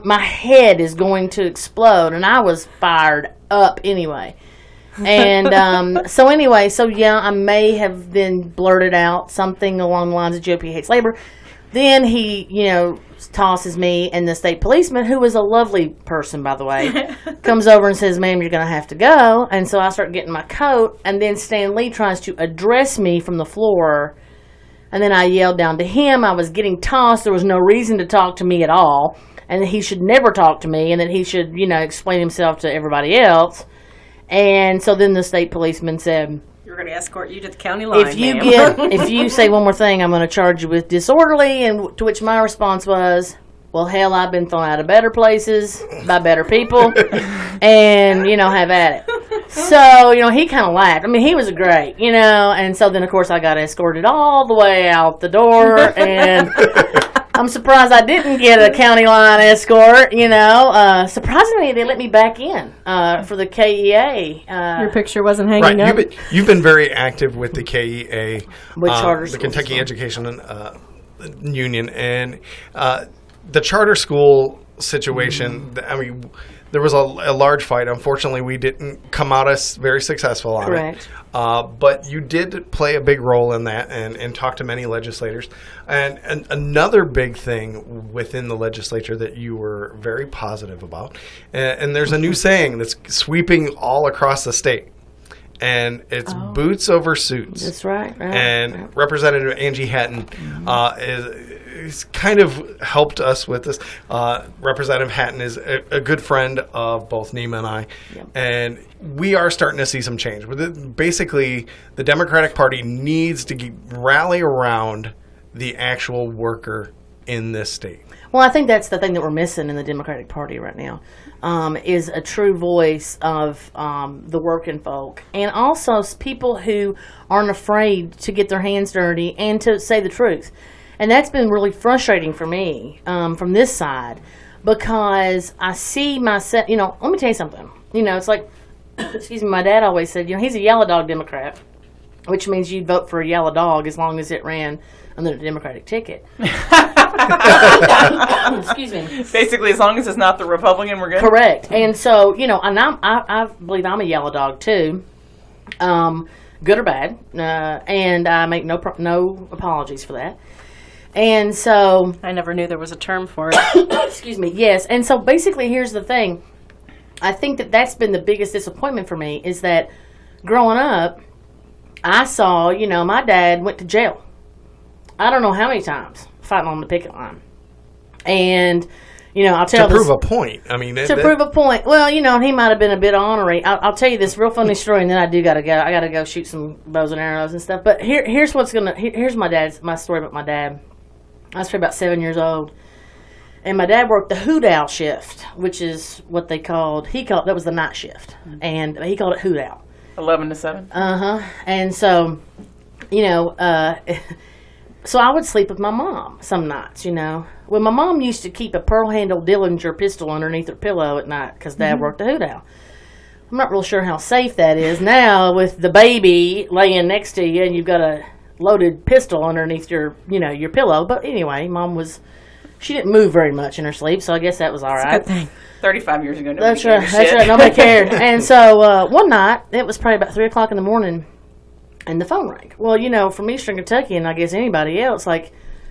my head is going to explode, and I was fired up anyway. And I may have been blurted out something along the lines of GOP hates labor. Then he, tosses me, and the state policeman, who was a lovely person, by the way, comes over and says, "Ma'am, you're going to have to go." And so I start getting my coat, and then Stan Lee tries to address me from the floor. And then I yelled down to him. I was getting tossed. There was no reason to talk to me at all. And that he should never talk to me, and that he should, explain himself to everybody else. And so then the state policeman said, We're going to escort you to the county line. if you say one more thing, I'm going to charge you with disorderly. And to which my response was, well, hell, I've been thrown out of better places by better people, and have at it. So he kind of laughed. I mean, he was great, and so then of course I got escorted all the way out the door, and I'm surprised I didn't get a county line escort. Surprisingly, they let me back in for the KEA. Your picture wasn't hanging Right, up. you've been very active with the KEA, With charter the schools Kentucky as well. Education Union, and the charter school situation. I mean, there was a large fight. Unfortunately, we didn't come out as very successful on Correct. it. But you did play a big role in that, and talk to many legislators. And another big thing within the legislature that you were very positive about, and there's a new saying that's sweeping all across the state, and it's boots over suits. That's right. And Representative Angie Hatton is kind of helped us with this. Representative Hatton is a good friend of both Nima and I, and we are starting to see some change. Basically, the Democratic Party needs to rally around the actual worker in this state. Well, I think that's the thing that we're missing in the Democratic Party right now, is a true voice of the working folk, and also people who aren't afraid to get their hands dirty and to say the truth. And that's been really frustrating for me from this side. because I see myself, let me tell you something. It's like, excuse me, my dad always said, he's a yellow dog Democrat, which means you'd vote for a yellow dog as long as it ran under the Democratic ticket. Excuse me. Basically, as long as it's not the Republican, we're good. Correct. And so, and I believe I'm a yellow dog too, good or bad, and I make no apologies for that. And so, I never knew there was a term for it. excuse me. Yes. And so, basically, here's the thing. I think that's been the biggest disappointment for me is that growing up, I saw, my dad went to jail. I don't know how many times fighting on the picket line. And, I'll tell to prove a point. I mean, prove a point. Well, he might have been a bit ornery. I'll tell you this real funny story, and then I do gotta go. I gotta go shoot some bows and arrows and stuff. But here's my story about my dad. I was about 7 years old, and my dad worked the hoot owl shift, which is what that was the night shift, and he called it hoot owl. 11 to 7. And so, so I would sleep with my mom some nights, Well, my mom used to keep a pearl-handled Dillinger pistol underneath her pillow at night because Dad worked the hoot owl. I'm not real sure how safe that is now with the baby laying next to you and you've got a loaded pistol underneath your pillow. But anyway, she didn't move very much in her sleep, so I guess that was all right. 35 years ago, That's right. Nobody cared. And so one night, it was probably about 3 o'clock in the morning, and the phone rang. Well, from Eastern Kentucky, and I guess anybody else,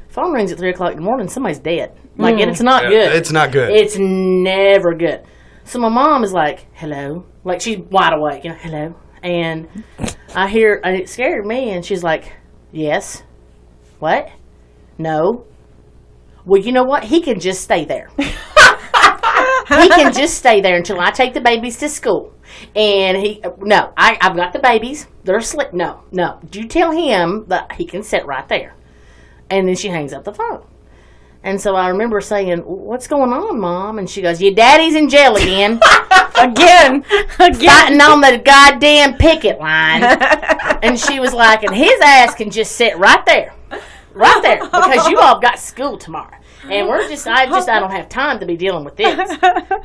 phone rings at 3 o'clock in the morning, somebody's dead. It's not good. It's not good. It's never good. So my mom is like, hello. She's wide awake, hello. And I hear, and it scared me, and she's like, yes. What? No. Well, you know what? He can just stay there. He can just stay there until I take the babies to school. And I've got the babies. They're asleep. No. You tell him that he can sit right there. And then she hangs up the phone. And so I remember saying, what's going on, Mom? And she goes, your daddy's in jail again. Again. Fighting on the goddamn picket line. And she was like, and his ass can just sit right there. Right there. Because you all got school tomorrow. And I don't have time to be dealing with this.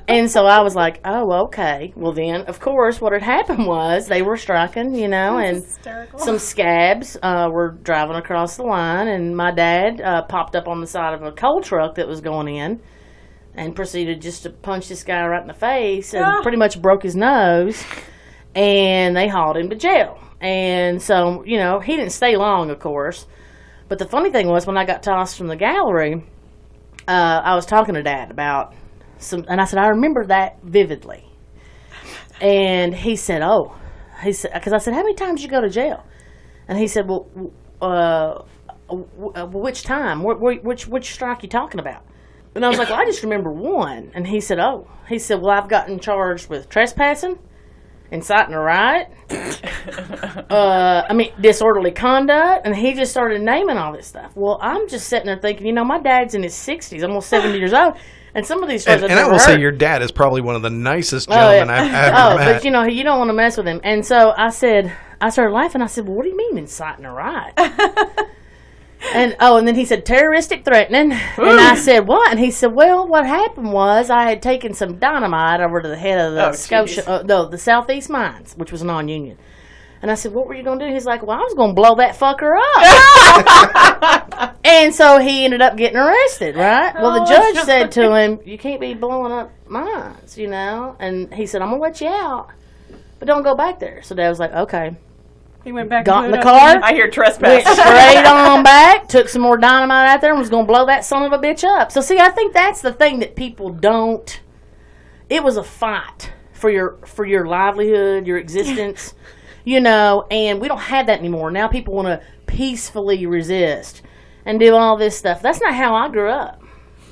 And so I was like, oh, okay. Well, then, of course, what had happened was they were striking, and hysterical. Some scabs were driving across the line, and my dad popped up on the side of a coal truck that was going in and proceeded just to punch this guy right in the face and pretty much broke his nose, and they hauled him to jail. And so, he didn't stay long, of course. But the funny thing was, when I got tossed from the gallery, I was talking to Dad about and I said, I remember that vividly. And he said, because I said, how many times did you go to jail? And he said, well, which time? Which strike you talking about? And I was like, well, I just remember one. And he said, well, I've gotten charged with trespassing, inciting a riot, disorderly conduct, and he just started naming all this stuff. Well, I'm just sitting there thinking, my dad's in his 60s, almost 70 years old, and some of these stories and I will say your dad is probably one of the nicest gentlemen I've ever met. But you don't want to mess with him. And so I started laughing. I said, well, what do you mean inciting a riot? And then he said, terroristic threatening. And I said, what? And he said, well, what happened was I had taken some dynamite over to the head of the the Southeast Mines, which was non-union. And I said, what were you going to do? He's like, well, I was going to blow that fucker up. And so he ended up getting arrested, right? Well, the judge said to him, you can't be blowing up mines, And he said, I'm going to let you out, but don't go back there. So Dad was like, okay. He went back. Got in the car. I hear trespass. Went straight on back. Took some more dynamite out there and was going to blow that son of a bitch up. So see, I think that's the thing that people don't. It was a fight for your livelihood, your existence, And we don't have that anymore. Now people want to peacefully resist and do all this stuff. That's not how I grew up.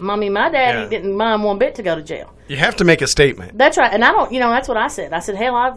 My daddy didn't mind one bit to go to jail. You have to make a statement. That's right, and I don't. That's what I said. I said, hell,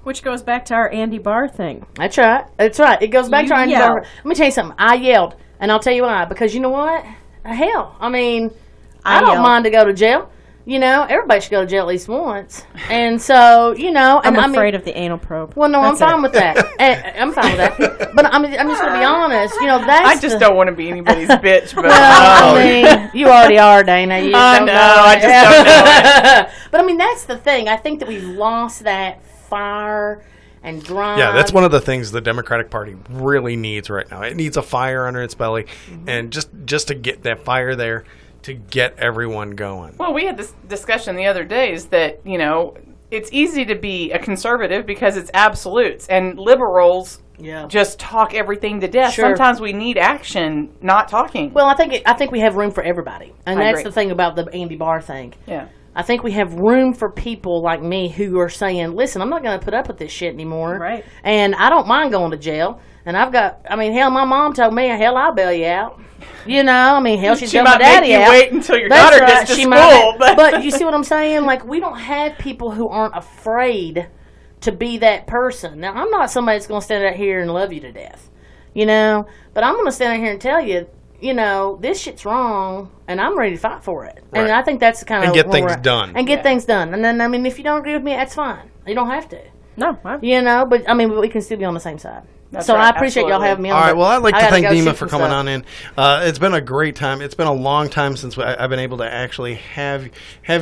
Which goes back to our Andy Barr thing. That's right. It goes back to our Andy Barr. Let me tell you something. I yelled, and I'll tell you why. Because you know what? Hell, I don't mind to go to jail. You know, everybody should go to jail at least once. And so, you know, and I'm afraid of the anal probe. Well, no, That's I'm fine it. with that. I'm fine with that. But I'm just going to be honest. You know, that's I just don't want to be anybody's bitch, but Well, I mean, you already are, Dana. You I don't know, know. I just don't know it. But I mean, that's the thing. I think that we've lost that fire and drive. Yeah, that's one of the things the Democratic Party really needs right now. It needs a fire under its belly, and just to get that fire there, to get everyone going. Well, we had this discussion the other day is that, you know, it's easy to be a conservative because it's absolutes, and liberals just talk everything to death. Sure. Sometimes we need action, not talking. Well, I think we have room for everybody, and I that's agree. the thing about the Andy Barr thing. Yeah. I think we have room for people like me who are saying, "Listen, I'm not going to put up with this shit anymore." Right. And I don't mind going to jail. And hell, my mom told me, hell, I'll bail you out. You know, I mean, hell, she's She got my might daddy make you out. wait until your That's daughter right, gets to she school. might. But you see what I'm saying? Like, we don't have people who aren't afraid to be that person. Now, I'm not somebody that's going to stand out here and love you to death, you know, but I'm going to stand out here and tell you, you know, this shit's wrong, and I'm ready to fight for it. Right. And I think that's kind of And get things done. And get things done. And then, I mean, if you don't agree with me, that's fine. You don't have to. No, You know, but I mean, we can still be on the same side. That's so right, I appreciate y'all absolutely. having me on. All right. but Well, I'd like I to gotta thank go Nima shoot for some coming stuff. on in. It's been a great time. It's been a long time since I've been able to actually have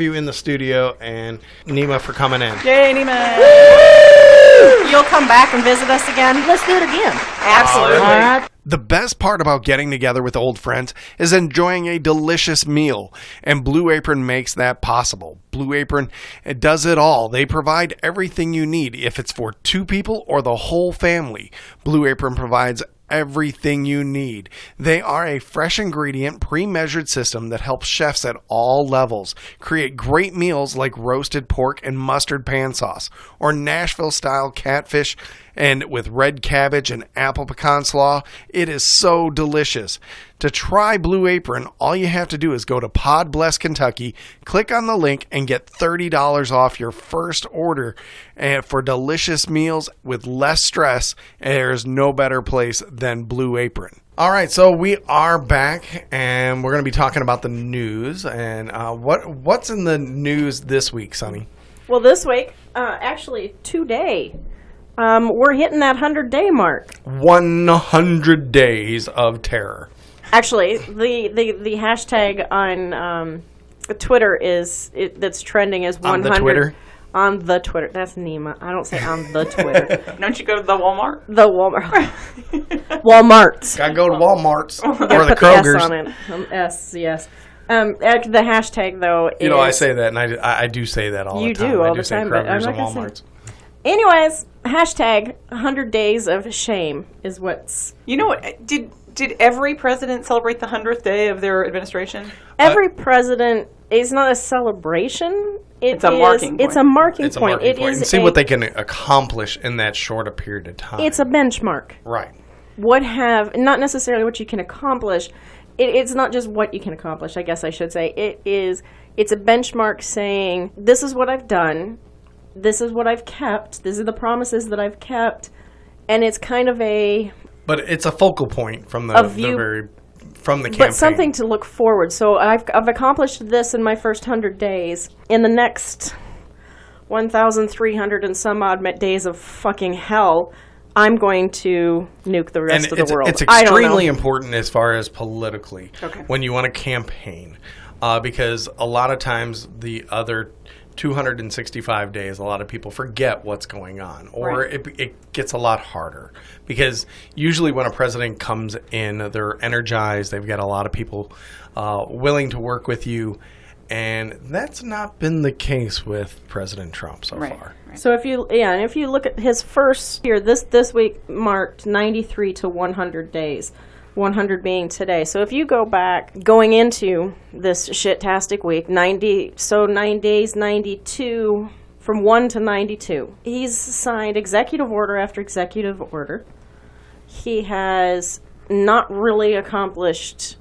you in the studio, and Nima for coming in. Yay, Neiman. You'll come back and visit us again? Let's do it again. Absolutely. All right. The best part about getting together with old friends is enjoying a delicious meal, and Blue Apron makes that possible. Blue Apron, it does it all. They provide everything you need, if it's for 2 people or the whole family. Blue Apron provides everything you need. They are a fresh ingredient, pre-measured system that helps chefs at all levels create great meals like roasted pork and mustard pan sauce, or Nashville-style catfish and with red cabbage and apple pecan slaw. It is so delicious. To try Blue Apron, all you have to do is go to Pod Bless Kentucky, click on the link, and get $30 off your first order. And for delicious meals with less stress, there's no better place than Blue Apron. All right, so we are back, and we're going to be talking about the news. And what's in the news this week, Sonny? Well, this week, actually today, we're hitting that 100-day mark. 100 days of terror. Actually, the hashtag on Twitter that's trending is 100. On the Twitter? On the Twitter. That's Nima. I don't say on the Twitter. Don't you go to the Walmart? The Walmart. Walmarts. Gotta go to Walmart's or the Put the S Kroger's. on it. S, yes. The hashtag, though, is... You know, I say that, and I do say that all You the time. do all I the say time, but I'm Kroger's not and gonna say- Walmart's. Anyways, hashtag 100 days of shame is what's... You know what? Did every president celebrate the 100th day of their administration? Every president is not a celebration. It's a marking point. It's a marking It's a point. marking It point. is And see what they can accomplish in that short a period of time. It's a benchmark. Right. Not necessarily what you can accomplish. It's not just what you can accomplish, I guess I should say. It's a benchmark saying, this is what I've done, this is what I've kept, these are the promises that I've kept, and it's kind of But it's a focal point from the view- from the campaign. but something to look forward. So I've accomplished this in my first 100 days. In the next 1,300 and some odd days of fucking hell, I'm going to nuke the rest of the world. It's I don't know. extremely important as far as politically Okay. when you want to campaign, because a lot of times the other 265 days, a lot of people forget what's going on, or Right. it gets a lot harder, because usually when a president comes in, they're energized, they've got a lot of people willing to work with you, and that's not been the case with President Trump so Right. far. So if you look at his first year, this week marked 93 to 100 days, 100 being today. So if you go back, going into this shit-tastic week, 9 days, 92, from 1 to 92. He's signed executive order after executive order. He has not really accomplished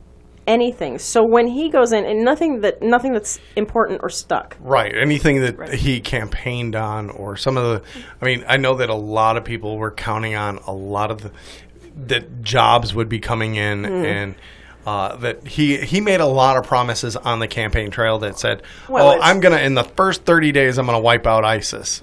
anything. So when he goes in, and nothing that's important or stuck. Right. Anything that he campaigned on, or some of the, I mean, I know that a lot of people were counting on a lot of that jobs would be coming in, and that he made a lot of promises on the campaign trail that said, Well, it's- I'm going to, in the first 30 days, I'm going to wipe out ISIS.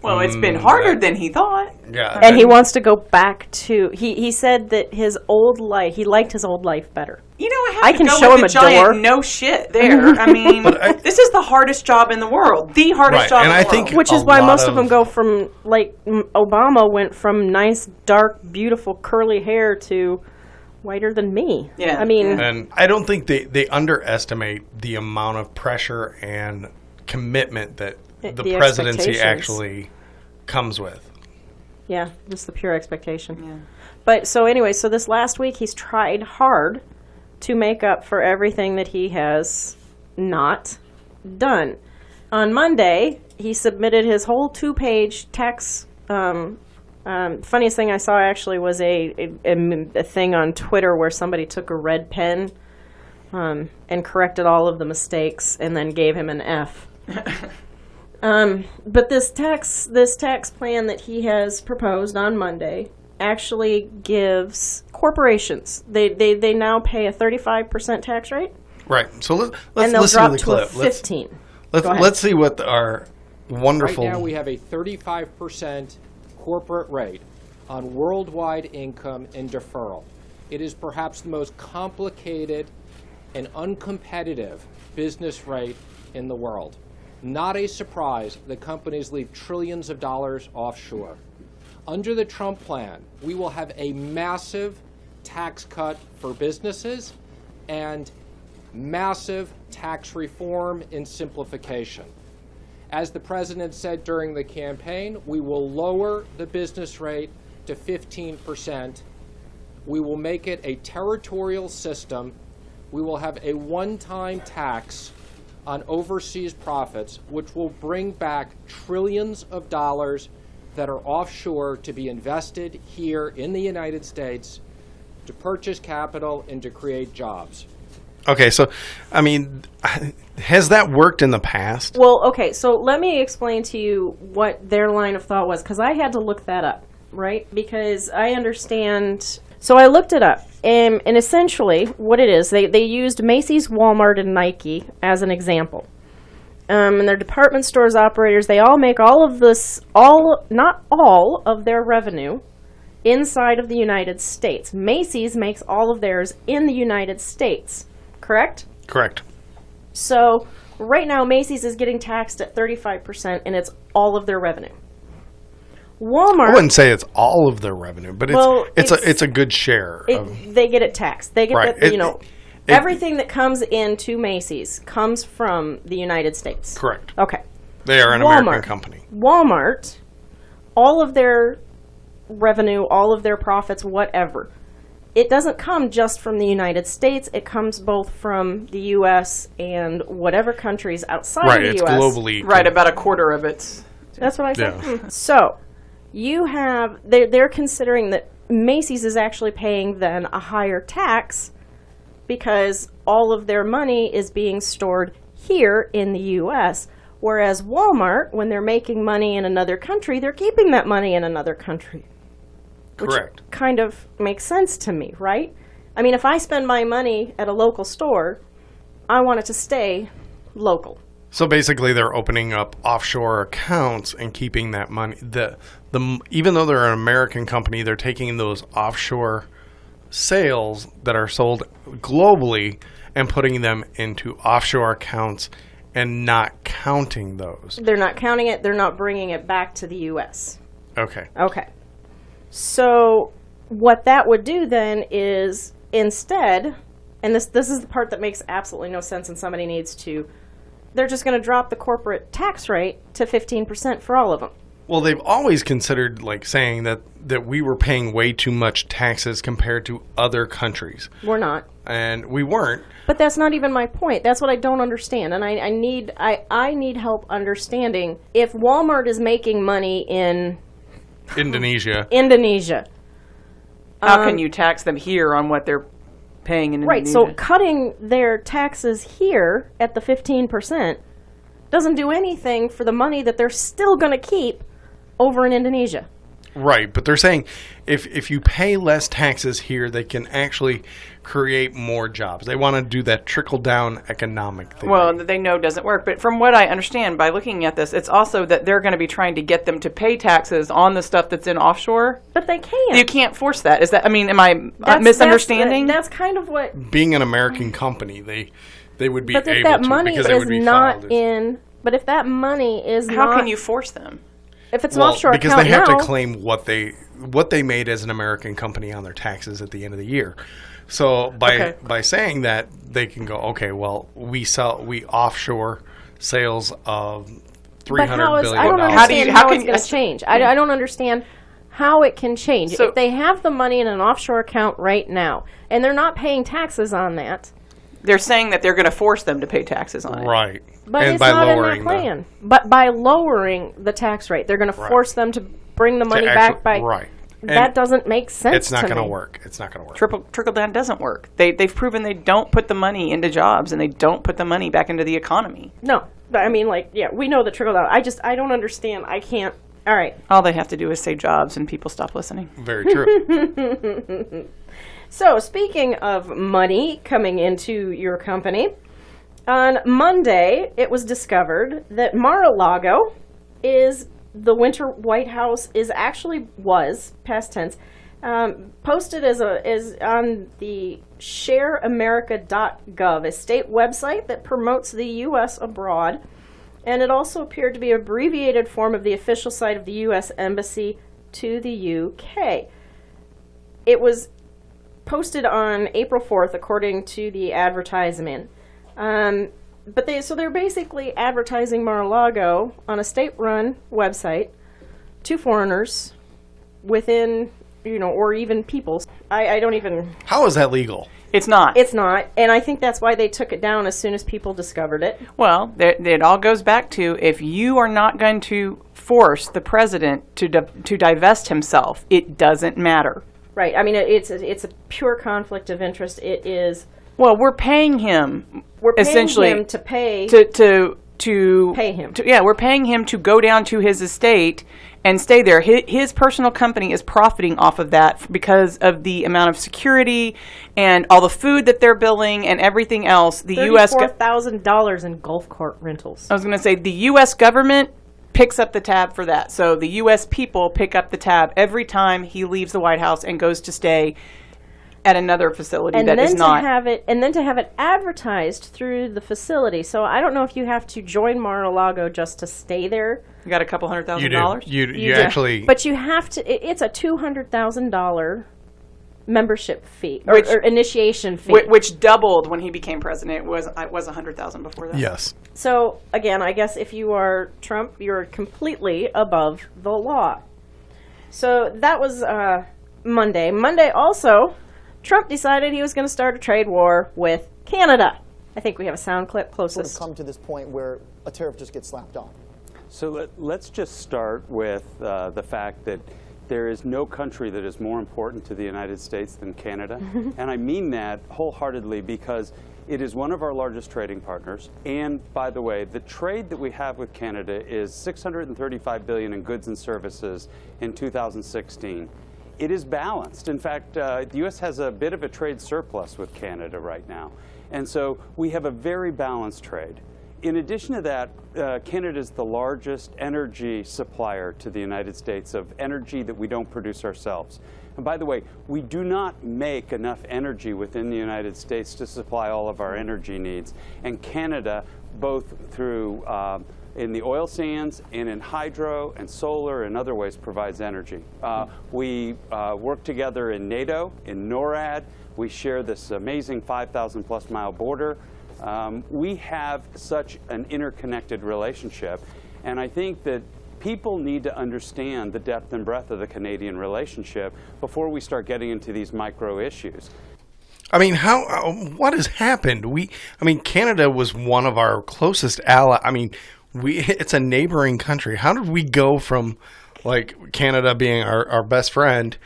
Well, it's been harder than he thought. Yeah. And he wants to go back to. He said that his old life. He liked his old life better. You know, I have I to can go show with him the a giant door. no shit there. I mean, this is the hardest job in the world. The hardest Right, job and in I the think- world. Which A is why lot most of of- them go from, like, Obama went from nice, dark, beautiful, curly hair to whiter than me. Yeah. I mean, And I don't think they underestimate the amount of pressure and commitment that the The presidency expectations. actually comes with. yeah, just the pure expectation. Yeah. But so anyway, so this last week he's tried hard to make up for everything that he has not done. On Monday, he submitted his whole 2-page tax. Funniest thing I saw actually was a thing on Twitter where somebody took a red pen and corrected all of the mistakes and then gave him an F. But this tax plan that he has proposed on Monday actually gives corporations, they now pay a 35% tax rate, Right. So let's and they'll listen drop to the to a clip. 15. Let's Go ahead. let's see what our Right wonderful. now, we have a 35% corporate rate on worldwide income and deferral. It is perhaps the most complicated and uncompetitive business rate in the world. Not a surprise that companies leave trillions of dollars offshore. Under the Trump plan, we will have a massive tax cut for businesses and massive tax reform and simplification. As the president said during the campaign, we will lower the business rate to 15%. We will make it a territorial system. We will have a one-time tax on overseas profits, which will bring back trillions of dollars that are offshore to be invested here in the United States to purchase capital and to create jobs. Okay, so I mean, has that worked in the past? Well, okay, so let me explain to you what their line of thought was, because I had to look that up, right? Because I understand. So I looked it up, and essentially what it is, they used Macy's, Walmart, and Nike as an example. And their department stores operators, they all make all of this, not all of their revenue inside of the United States. Macy's makes all of theirs in the United States, correct? Correct. So right now, Macy's is getting taxed at 35%, and it's all of their revenue. Walmart, I wouldn't say it's all of their revenue, but it's a good share. they get it taxed. They get Right. everything that comes into Macy's comes from the United States. Correct. Okay. They are an Walmart. American company. Walmart, all of their revenue, all of their profits, whatever, it doesn't come just from the United States. It comes both from the U.S. and whatever countries outside Right, of the it's U.S. globally. Right, about a quarter of it's. That's what I said. Yeah. So, you have, they're considering that Macy's is actually paying then a higher tax because all of their money is being stored here in the U.S., whereas Walmart, when they're making money in another country, they're keeping that money in another country. Correct. Kind of makes sense to me, right? I mean, if I spend my money at a local store, I want it to stay local. So basically, they're opening up offshore accounts and keeping that money. Even though they're an American company, they're taking those offshore sales that are sold globally and putting them into offshore accounts and not counting those. They're not counting it. They're not bringing it back to the U.S. Okay. Okay. So what that would do then is instead, and this is the part that makes absolutely no sense and somebody needs to, they're just going to drop the corporate tax rate to 15% for all of them. Well, they've always considered saying that we were paying way too much taxes compared to other countries, We're not. and we weren't. But that's not even my point. That's what I don't understand, and I need help understanding. If Walmart is making money in Indonesia. Indonesia, How can you tax them here on what they're paying in right? Indonesia? So cutting their taxes here at the 15% doesn't do anything for the money that they're still going to keep over in Indonesia. Right, but they're saying if you pay less taxes here, they can actually create more jobs. They want to do that trickle-down economic thing. Well, they know doesn't work. But from what I understand by looking at this, it's also that they're going to be trying to get them to pay taxes on the stuff that's in offshore. But they can't. You can't force that. Is that? I mean, am I misunderstanding? That's kind of what. Being an American company, they would be But if able that to money because it is would be not filed as- in. But if that money is How not. can you force them? If it's an Well, offshore because account they have now, to claim what they made as an American company on their taxes at the end of the year. So by saying that, they can go, okay, well, we offshore sales of $300 but how is, billion. I don't How understand do you- how, how can it's you- going to change. I don't understand how it can change. So- If they have the money in an offshore account right now, and they're not paying taxes on that, They're saying that they're going to force them to pay taxes on it. Right. but and it's by not in their lowering plan. But by lowering the tax rate, they're going to force them to bring the money back by. Right. That And doesn't make sense. it's not to going to me. work. It's not going to work. Trickle down doesn't work. They've proven they don't put the money into jobs and they don't put the money back into the economy. No, but I mean, we know the trickle down. I don't understand. I can't. All right. All they have to do is say jobs and people stop listening. Very true. So, speaking of money coming into your company, on Monday it was discovered that Mar-a-Lago is the Winter White House was past tense, posted as on the shareamerica.gov, a state website that promotes the U.S. abroad, and it also appeared to be an abbreviated form of the official site of the U.S. Embassy to the U.K. It was posted on April 4th, according to the advertisement. But they're basically advertising Mar-a-Lago on a state-run website to foreigners within, or even peoples. I don't even. How is that legal? It's not. It's not, and I think that's why they took it down as soon as people discovered it. Well, it all goes back to if you are not going to force the president to divest himself, it doesn't matter. Right. I mean, it's a pure conflict of interest. It is. Well, we're paying him. We're paying essentially him to pay to pay him. We're paying him to go down to his estate and stay there. His personal company is profiting off of that because of the amount of security and all the food that they're billing and everything else. The U.S. $34,000 in golf cart rentals. I was going to say the U.S. government picks up the tab for that. So the U.S. people pick up the tab every time he leaves the White House and goes to stay at another facility And that then is not. to have it advertised through the facility. So I don't know if you have to join Mar-a-Lago just to stay there. You got a couple $100,000. You do. You do. actually. But you have to. It's a $200,000 membership fee or initiation fee. Which doubled when he became president. It was $100,000 before that. Yes. So again, I guess if you are Trump, you're completely above the law. So that was Monday. Monday also, Trump decided he was going to start a trade war with Canada. I think we have a sound clip Sort closest. of come to this point where a tariff just gets slapped on. So let's just start with the fact that there is no country that is more important to the United States than Canada. And I mean that wholeheartedly because it is one of our largest trading partners. And by the way, the trade that we have with Canada is $635 billion in goods and services in 2016. It is balanced. In fact, the U.S. has a bit of a trade surplus with Canada right now. And so we have a very balanced trade. In addition to that, Canada is the largest energy supplier to the United States of energy that we don't produce ourselves. And by the way, we do not make enough energy within the United States to supply all of our energy needs. And Canada, both through in the oil sands and in hydro and solar and other ways, provides energy. We work together in NATO, in NORAD. We share this amazing 5,000 plus mile border. We have such an interconnected relationship, and I think that people need to understand the depth and breadth of the Canadian relationship before we start getting into these micro issues. I mean, what has happened? Canada was one of our closest allies. I mean, it's a neighboring country. How did we go from, like, Canada being our best friend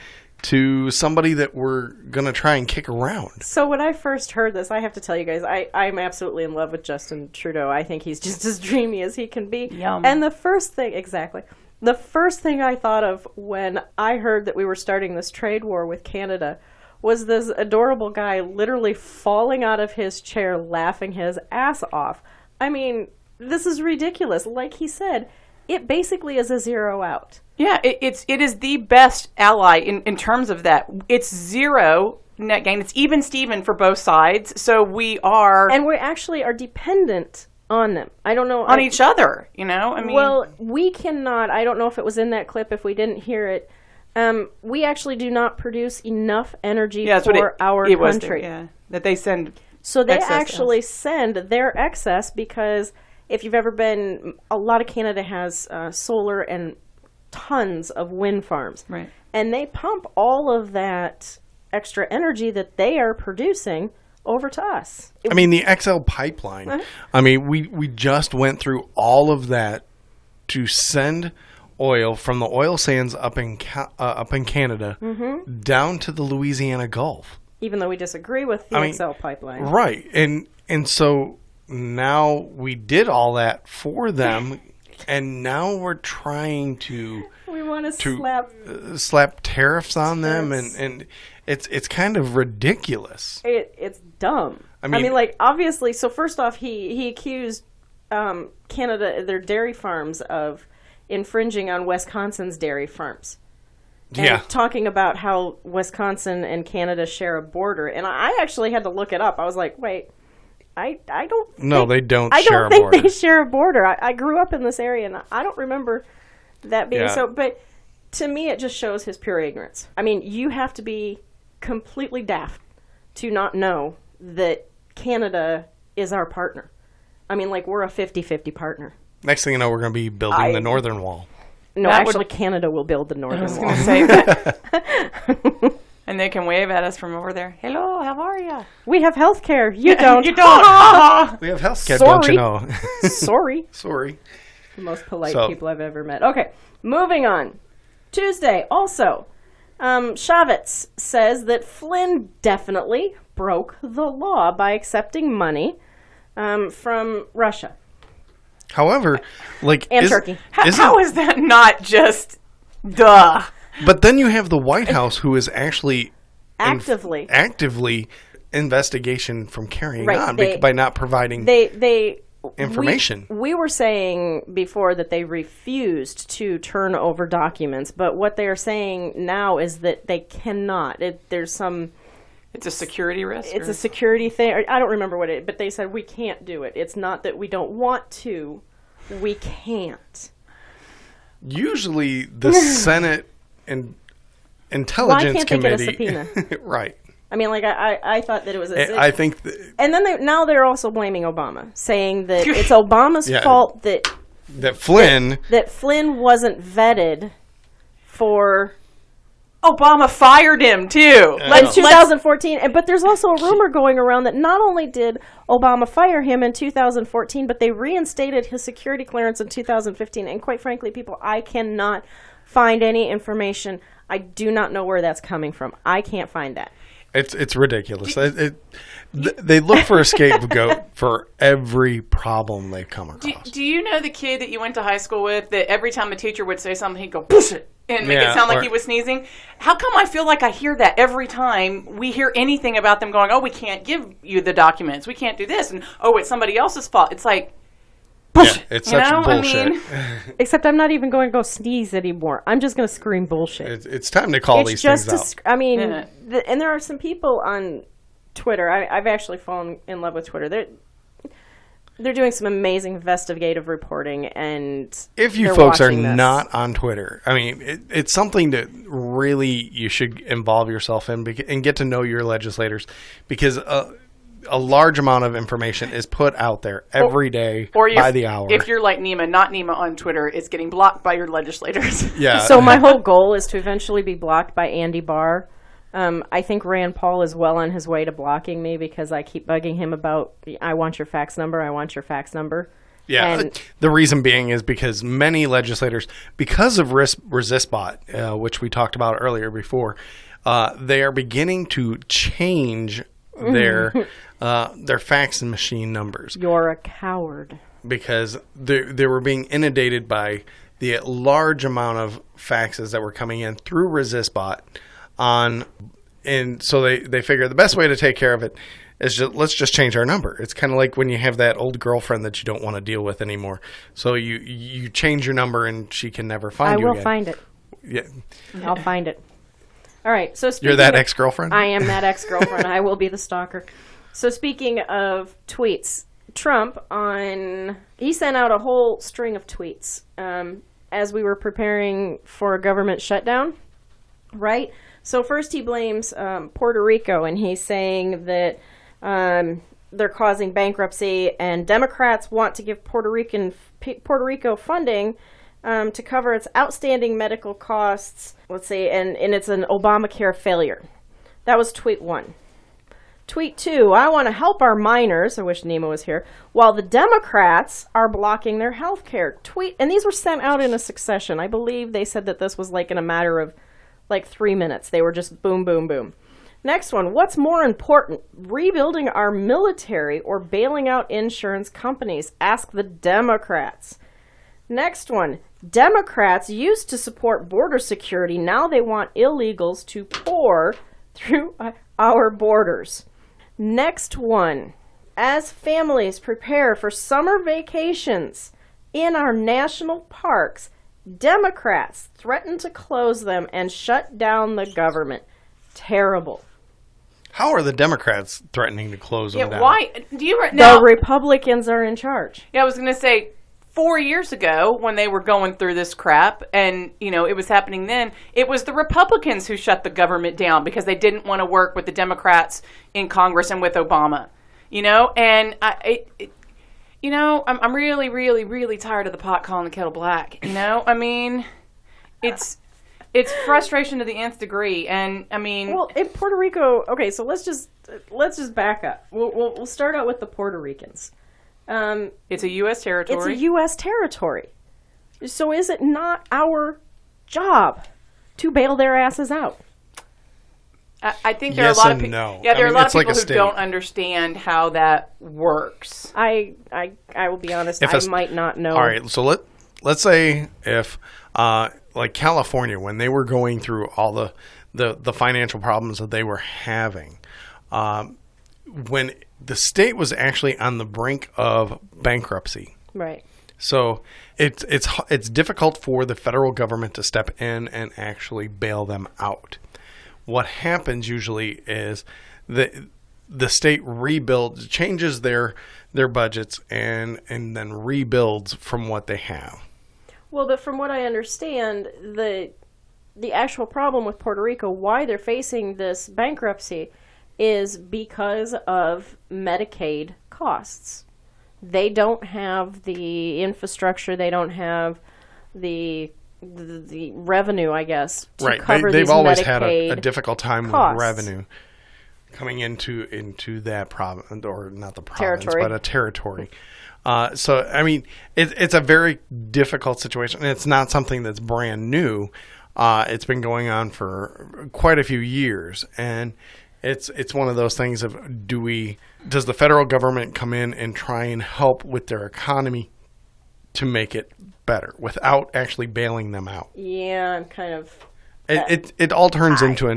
to somebody that we're going to try and kick around? So when I first heard this, I have to tell you guys, I'm absolutely in love with Justin Trudeau. I think he's just as dreamy as he can be. Yum. And the first thing, exactly. The first thing I thought of when I heard that we were starting this trade war with Canada was this adorable guy literally falling out of his chair laughing his ass off. I mean, this is ridiculous. Like he said, it basically is a zero out. Yeah, it is the best ally in terms of that. It's zero net gain. It's even Steven for both sides. So we are... And we actually are dependent on them. I don't know. On each other, you know? I mean... Well, we cannot... I don't know if it was in that clip, if we didn't hear it. We actually do not produce enough energy for our country. That they send. So they actually send their excess because if you've ever been, a lot of Canada has solar and tons of wind farms. Right. And they pump all of that extra energy that they are producing over to us. I mean, the XL pipeline, I mean, we just went through all of that to send oil from the oil sands up in Canada down to the Louisiana Gulf. Even though we disagree with the XL pipeline. Right. And so now we did all that for them, and now we're trying to... We want to slap tariffs on them, and it's kind of ridiculous. It's dumb. I mean, like, obviously, so first off, he accused Canada, their dairy farms, of infringing on Wisconsin's dairy farms. And talking about how Wisconsin and Canada share a border. And I actually had to look it up. I was like, wait, I don't No, think, they don't I share don't a think border. they share a border. I grew up in this area, and I don't remember that being so. But to me, it just shows his pure ignorance. I mean, you have to be completely daft to not know that Canada is our partner. I mean, like, we're a 50-50 partner. Next thing you know, we're going to be building the Northern Wall. No, actually, Canada will build the Northern Wall. I was going to say that. And they can wave at us from over there. Hello, how are you? We have health care. You don't. You don't. We have health care, don't you know? Sorry. Sorry. The most polite people I've ever met. Okay, moving on. Tuesday, also, Chavez says that Flynn definitely broke the law by accepting money from Russia. However, like... And Turkey. How is that not just duh? But then you have the White House, who is actually... actively investigation from carrying on by not providing information. We were saying before that they refused to turn over documents, but what they are saying now is that they cannot. There's some... It's a security risk? It's a security thing. I don't remember what but they said we can't do it. It's not that we don't want to. We can't. Usually the Senate and Intelligence Committee... Why can't they get a subpoena? Right. I mean, like, I thought that it was... I think... And then now they're also blaming Obama, saying that it's Obama's fault that Flynn... That Flynn wasn't vetted for... Obama fired him, too. In 2014. But there's also a rumor going around that not only did Obama fire him in 2014, but they reinstated his security clearance in 2015. And quite frankly, people, I cannot find any information. I do not know where that's coming from. I can't find that. It's ridiculous. They look for a scapegoat for every problem they come across. Do you know the kid that you went to high school with that every time a teacher would say something, he'd go, push it, and make it sound like he was sneezing? How come I feel like I hear that every time we hear anything about them going, oh, we can't give you the documents, we can't do this, and oh, it's somebody else's fault. It's like, push it. It's such bullshit. I mean, except I'm not even going to go sneeze anymore. I'm just going to scream bullshit. It's time to call these things out. I mean, and there are some people on Twitter. I've actually fallen in love with Twitter. They're doing some amazing investigative reporting, and if you folks are not on Twitter, I mean, it's something that really you should involve yourself in and get to know your legislators, because a large amount of information is put out there every day by the hour. If you're like Nima, not Nima on Twitter, it's getting blocked by your legislators. Yeah. So my whole goal is to eventually be blocked by Andy Barr. I think Rand Paul is well on his way to blocking me because I keep bugging him about, I want your fax number, I want your fax number. Yeah, the reason being is because many legislators, because of ResistBot, which we talked about earlier before, they are beginning to change their fax machine numbers. You're a coward. Because they were being inundated by the large amount of faxes that were coming in through ResistBot and so they figure the best way to take care of it is let's just change our number. It's kind of like when you have that old girlfriend that you don't want to deal with anymore. So you change your number and she can never find you again. I will find it. Yeah. I'll find it. All right. So You're that ex-girlfriend? I am that ex-girlfriend. I will be the stalker. So speaking of tweets, Trump he sent out a whole string of tweets as we were preparing for a government shutdown, right? So first he blames Puerto Rico, and he's saying that they're causing bankruptcy, and Democrats want to give Puerto Rico funding to cover its outstanding medical costs, let's see, and it's an Obamacare failure. That was tweet 1. Tweet 2, I want to help our miners, I wish Nima was here, while the Democrats are blocking their health care. And these were sent out in a succession. I believe they said that this was like in a matter of like 3 minutes. They were just boom, boom, boom. Next one, what's more important, rebuilding our military or bailing out insurance companies? Ask the Democrats. Next one, Democrats used to support border security. Now they want illegals to pour through our borders. Next one, as families prepare for summer vacations in our national parks, Democrats threaten to close them and shut down the government. Terrible. How are the Democrats threatening to close them down? Why? Do you The Republicans are in charge. Yeah, I was going to say 4 years ago when they were going through this crap and, it was happening then, it was the Republicans who shut the government down because they didn't want to work with the Democrats in Congress and with Obama. And I'm really, really, really tired of the pot calling the kettle black. It's frustration to the nth degree, and well, in Puerto Rico, okay, so let's just back up. We'll start out with the Puerto Ricans. It's a U.S. territory. It's a U.S. territory. So is it not our job to bail their asses out? I think there yes are a lot of and no. Yeah, there are a lot of people like who don't understand how that works. I will be honest. I might not know. All right, so let's say if like California, when they were going through all the financial problems that they were having, when the state was actually on the brink of bankruptcy. Right. So it's difficult for the federal government to step in and actually bail them out. What happens usually is the state rebuilds, changes their budgets, and then rebuilds from what they have. Well, but from what I understand, the actual problem with Puerto Rico, why they're facing this bankruptcy, is because of Medicaid costs. They don't have the infrastructure. They don't have the revenue, I guess, to right. cover They've these always Medicaid had a difficult time costs. with revenue coming into that province, or not the province, Territory. but a territory. So, it's a very difficult situation, and it's not something that's brand new. It's been going on for quite a few years, and it's one of those things of does the federal government come in and try and help with their economy to make it better without actually bailing them out? Yeah, I'm kind of... It all turns into a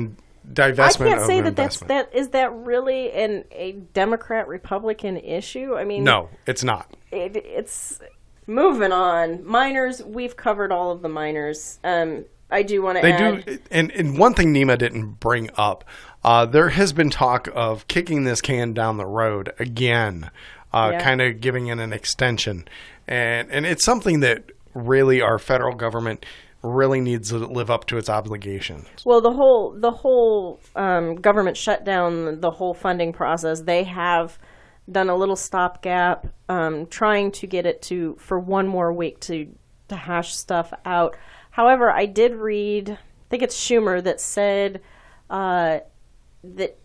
divestment. I can't say of that is that really a Democrat-Republican issue? No, it's not. It's moving on. Minors, we've covered all of the minors. I do want to add... They do, and one thing Nima didn't bring up, there has been talk of kicking this can down the road again, kind of giving it an extension. And it's something that really our federal government really needs to live up to its obligations. Well, the whole government shutdown, the whole funding process, they have done a little stopgap, trying to get it for one more week to hash stuff out. However, I did read, I think it's Schumer, that said that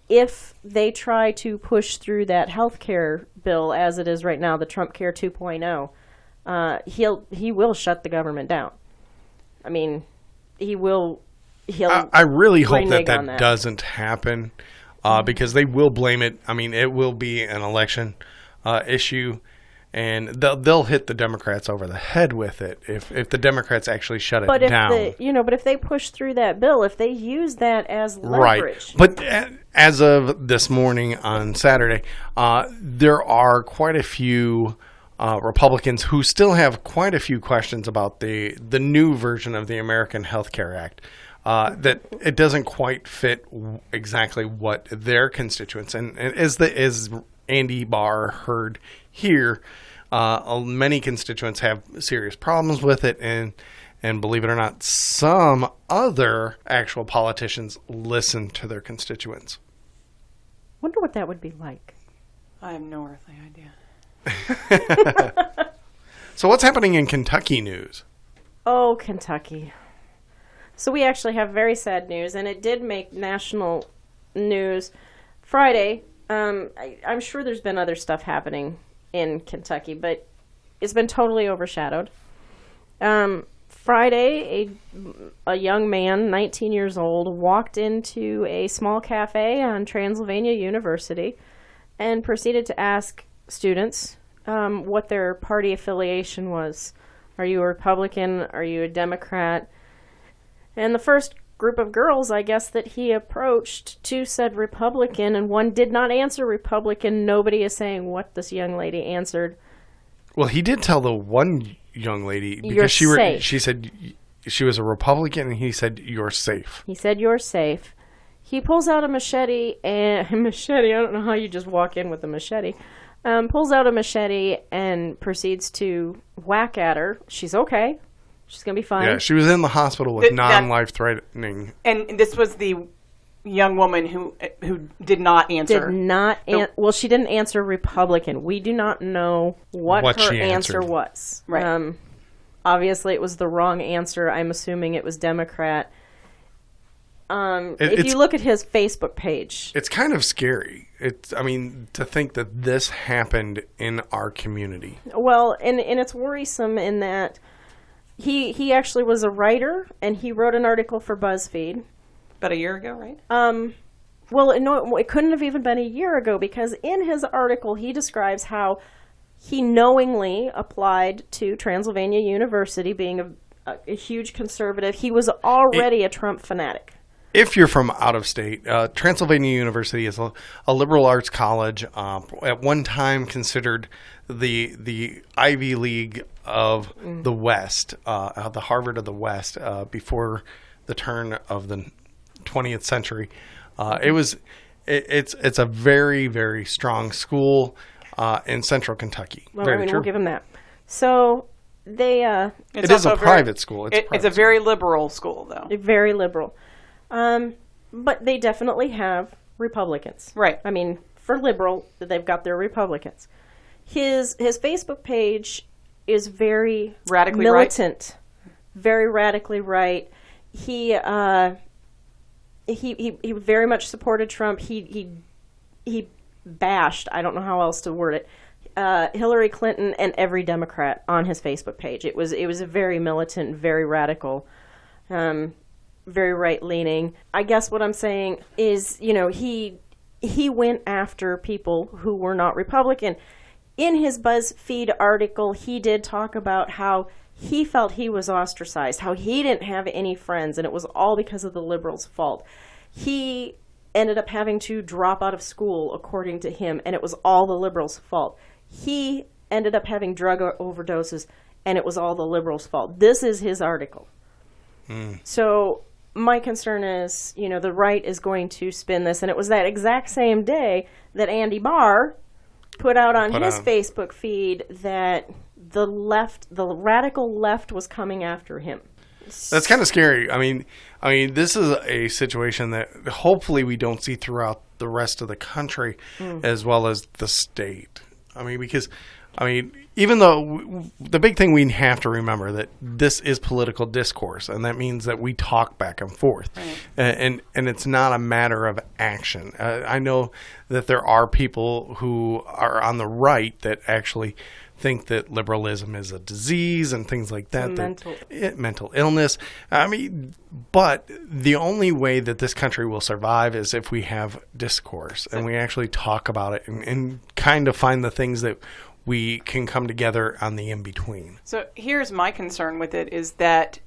if they try to push through that health care bill as it is right now, the Trump Care 2.0, he will shut the government down. He'll. I really hope that doesn't happen, because they will blame it. It will be an election issue, and they'll hit the Democrats over the head with it if the Democrats actually shut it down. But if they push through that bill, if they use that as leverage, right? But as of this morning on Saturday, there are quite a few Republicans who still have quite a few questions about the new version of the American Health Care Act. That it doesn't quite fit exactly what their constituents, and as Andy Barr heard here, many constituents have serious problems with it, and believe it or not, some other actual politicians listen to their constituents. Wonder what that would be like. I have no earthly idea. So what's happening in Kentucky news? Oh, Kentucky. So we actually have very sad news, and it did make national news Friday. I'm sure there's been other stuff happening in Kentucky, but it's been totally overshadowed. Friday, a young man, 19 years old, walked into a small cafe on Transylvania University and proceeded to ask students what their party affiliation was. Are you a Republican? Are you a Democrat? And the first group of girls, I guess, that he approached, two said Republican, and one did not answer Republican. Nobody is saying what this young lady answered. Well, he did tell the one young lady, because she said she was a Republican, and he said, "You're safe." He said, "You're safe." He pulls out a machete, I don't know how you just walk in with a machete. Pulls out a machete and proceeds to whack at her. She's okay. She's going to be fine. Yeah, she was in the hospital with non-life-threatening. And this was the young woman who did not answer. Well, she didn't answer Republican. We do not know what her answer was. Right. Obviously, it was the wrong answer. I'm assuming it was Democrat. If you look at his Facebook page, it's kind of scary. To think that this happened in our community. Well, and it's worrisome in that he actually was a writer, and he wrote an article for BuzzFeed. About a year ago, right? Well, no, it couldn't have even been a year ago, because in his article he describes how he knowingly applied to Transylvania University, being a huge conservative. He was already a Trump fanatic. If you're from out of state, Transylvania University is a liberal arts college, at one time considered the Ivy League of the West, the Harvard of the West, before the turn of the 20th century. It's a very, very strong school in central Kentucky. Well, we'll give him that. So they it is a private school. It's a very liberal school, though. Very liberal. But they definitely have Republicans. Right. I mean, for liberal, they've got their Republicans. His Facebook page is very radically militant, very radically right. He very much supported Trump. He bashed, I don't know how else to word it, Hillary Clinton and every Democrat on his Facebook page. It was a very militant, very radical, very right-leaning. I guess what I'm saying is, he went after people who were not Republican. In his BuzzFeed article, he did talk about how he felt he was ostracized, how he didn't have any friends, and it was all because of the liberals' fault. He ended up having to drop out of school, according to him, and it was all the liberals' fault. He ended up having drug overdoses, and it was all the liberals' fault. This is his article. So my concern is, the right is going to spin this, and it was that exact same day that Andy Barr put out on his Facebook feed that the radical left was coming after him. That's kind of scary. I mean, this is a situation that hopefully we don't see throughout the rest of the country as well as the state. Because even though the big thing we have to remember that this is political discourse, and that means that we talk back and forth, and it's not a matter of action. I know that there are people who are on the right that actually think that liberalism is a disease and things like that. Mental illness. But the only way that this country will survive is if we have discourse and we actually talk about it and kind of find the things that we can come together on the in-between. So here's my concern with it is that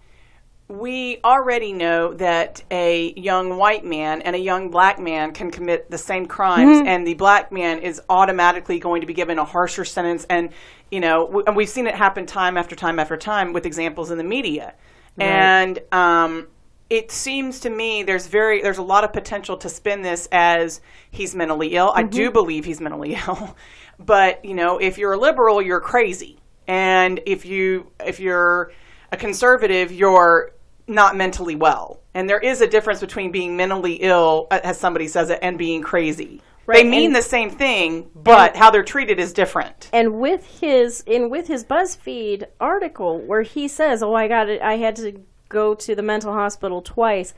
we already know that a young white man and a young black man can commit the same crimes, and the black man is automatically going to be given a harsher sentence. And, you know, we've seen it happen time after time after time with examples in the media. Right. And it seems to me there's a lot of potential to spin this as he's mentally ill. I do believe he's mentally ill. But, you know, if you're a liberal, you're crazy. And if you're a conservative, you're not mentally well. And there is a difference between being mentally ill, as somebody says it, and being crazy. Right. They mean the same thing, but how they're treated is different. And with his BuzzFeed article where he says, I had to go to the mental hospital twice,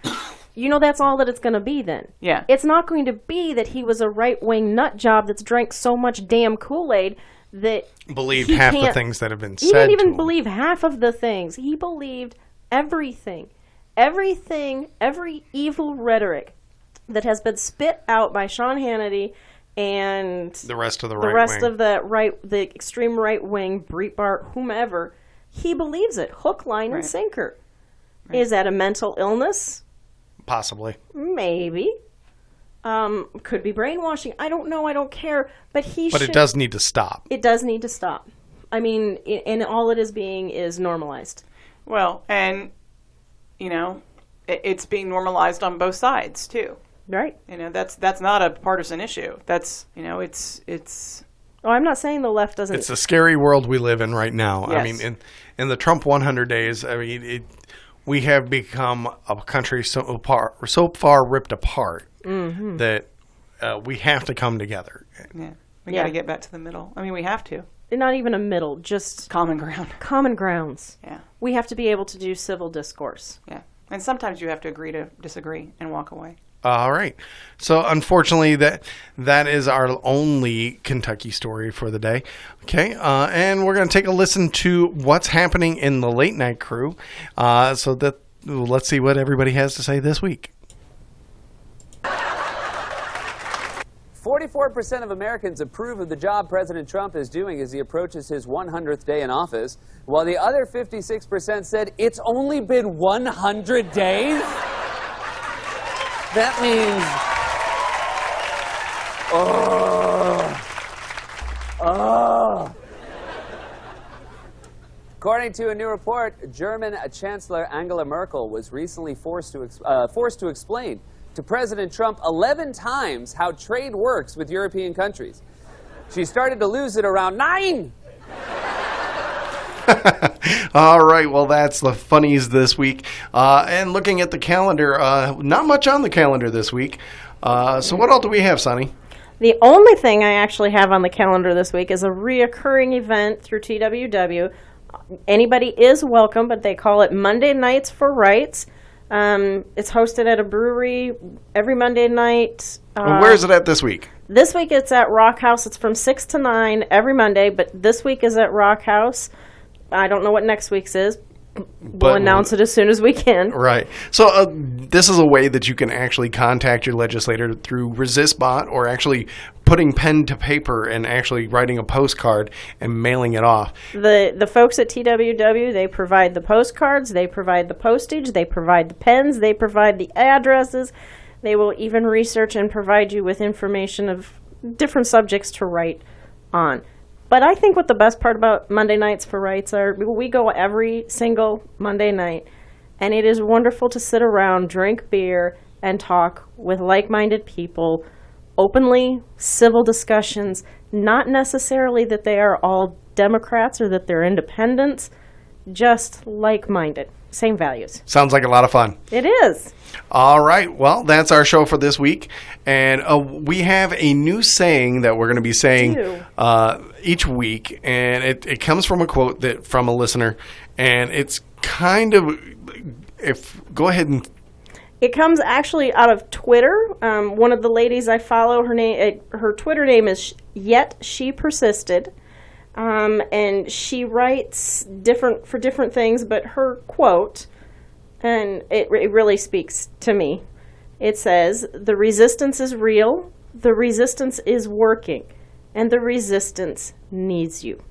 you know that's all that it's going to be then. Yeah. It's not going to be that he was a right-wing nut job that's drank so much damn Kool-Aid that believed half the things that have been said. He didn't even to him. believe half of the things. He believed everything, every evil rhetoric that has been spit out by Sean Hannity and the rest of the the extreme right wing, Breitbart, whomever. He believes it, hook, line, and sinker. Right. Is that a mental illness? Possibly. Maybe. Could be brainwashing. I don't know. I don't care. But it does need to stop. It does need to stop. I mean, and all it is being is normalized. Well, and, you know, it's being normalized on both sides, too. Right. You know, that's not a partisan issue. That's, you know, it's. Oh, I'm not saying the left doesn't. It's a scary world we live in right now. Yes. I mean, in the Trump 100 days, I mean, we have become a country so far ripped apart that we have to come together. Yeah, we got to get back to the middle. I mean, we have to. Not even a middle, just common ground. Common grounds. Yeah. We have to be able to do civil discourse. Yeah. And sometimes you have to agree to disagree and walk away. All right. So unfortunately, that is our only Kentucky story for the day. Okay. And we're going to take a listen to what's happening in the late night crew. So let's see what everybody has to say this week. 44% of Americans approve of the job President Trump is doing as he approaches his 100th day in office, while the other 56% said it's only been 100 days? That means... According to a new report, German Chancellor Angela Merkel was recently forced to explain to President Trump 11 times how trade works with European countries. She started to lose it around 9. All right, well, that's the funnies this week. And looking at the calendar, not much on the calendar this week. So what else do we have, Sonny? The only thing I actually have on the calendar this week is a reoccurring event through TWW. Anybody is welcome, but they call it Monday Nights for Rights. It's hosted at a brewery every Monday night. Where is it at this week? This week it's at Rock House. It's from 6 to 9 every Monday, but this week is at Rock House. I don't know what next week's is. We'll announce it as soon as we can. Right. So this is a way that you can actually contact your legislator through ResistBot, or actually putting pen to paper and actually writing a postcard and mailing it off. The folks at TWW, they provide the postcards, they provide the postage, they provide the pens, they provide the addresses. They will even research and provide you with information of different subjects to write on. But I think what the best part about Monday Nights for Rights are, we go every single Monday night, and it is wonderful to sit around, drink beer, and talk with like-minded people, openly, civil discussions, not necessarily that they are all Democrats or that they're independents, just like-minded, same values. Sounds like a lot of fun. It is. All right. Well, that's our show for this week. And we have a new saying that we're going to be saying each week. And it comes from a quote from a listener. And it's kind of, go ahead and. It comes actually out of Twitter. One of the ladies I follow, her Twitter name is Yet She Persisted. And she writes for different things, but her quote, and it really speaks to me. It says, "The resistance is real. The resistance is working. and the resistance needs you.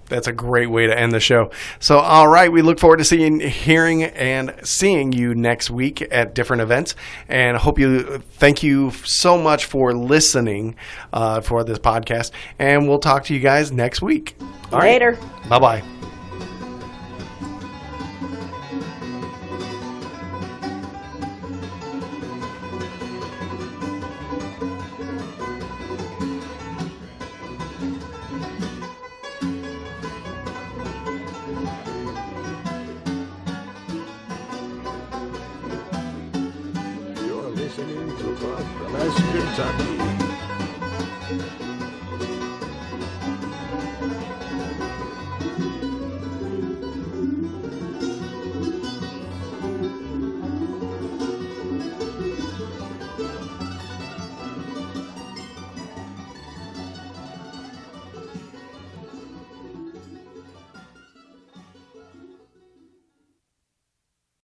That's a great way to end the show. So, all right, we look forward to hearing and seeing you next week at different events. And thank you so much for listening for this podcast. And we'll talk to you guys next week. All Later. Right. Bye-bye. You're listening to Pod Bless Kentucky.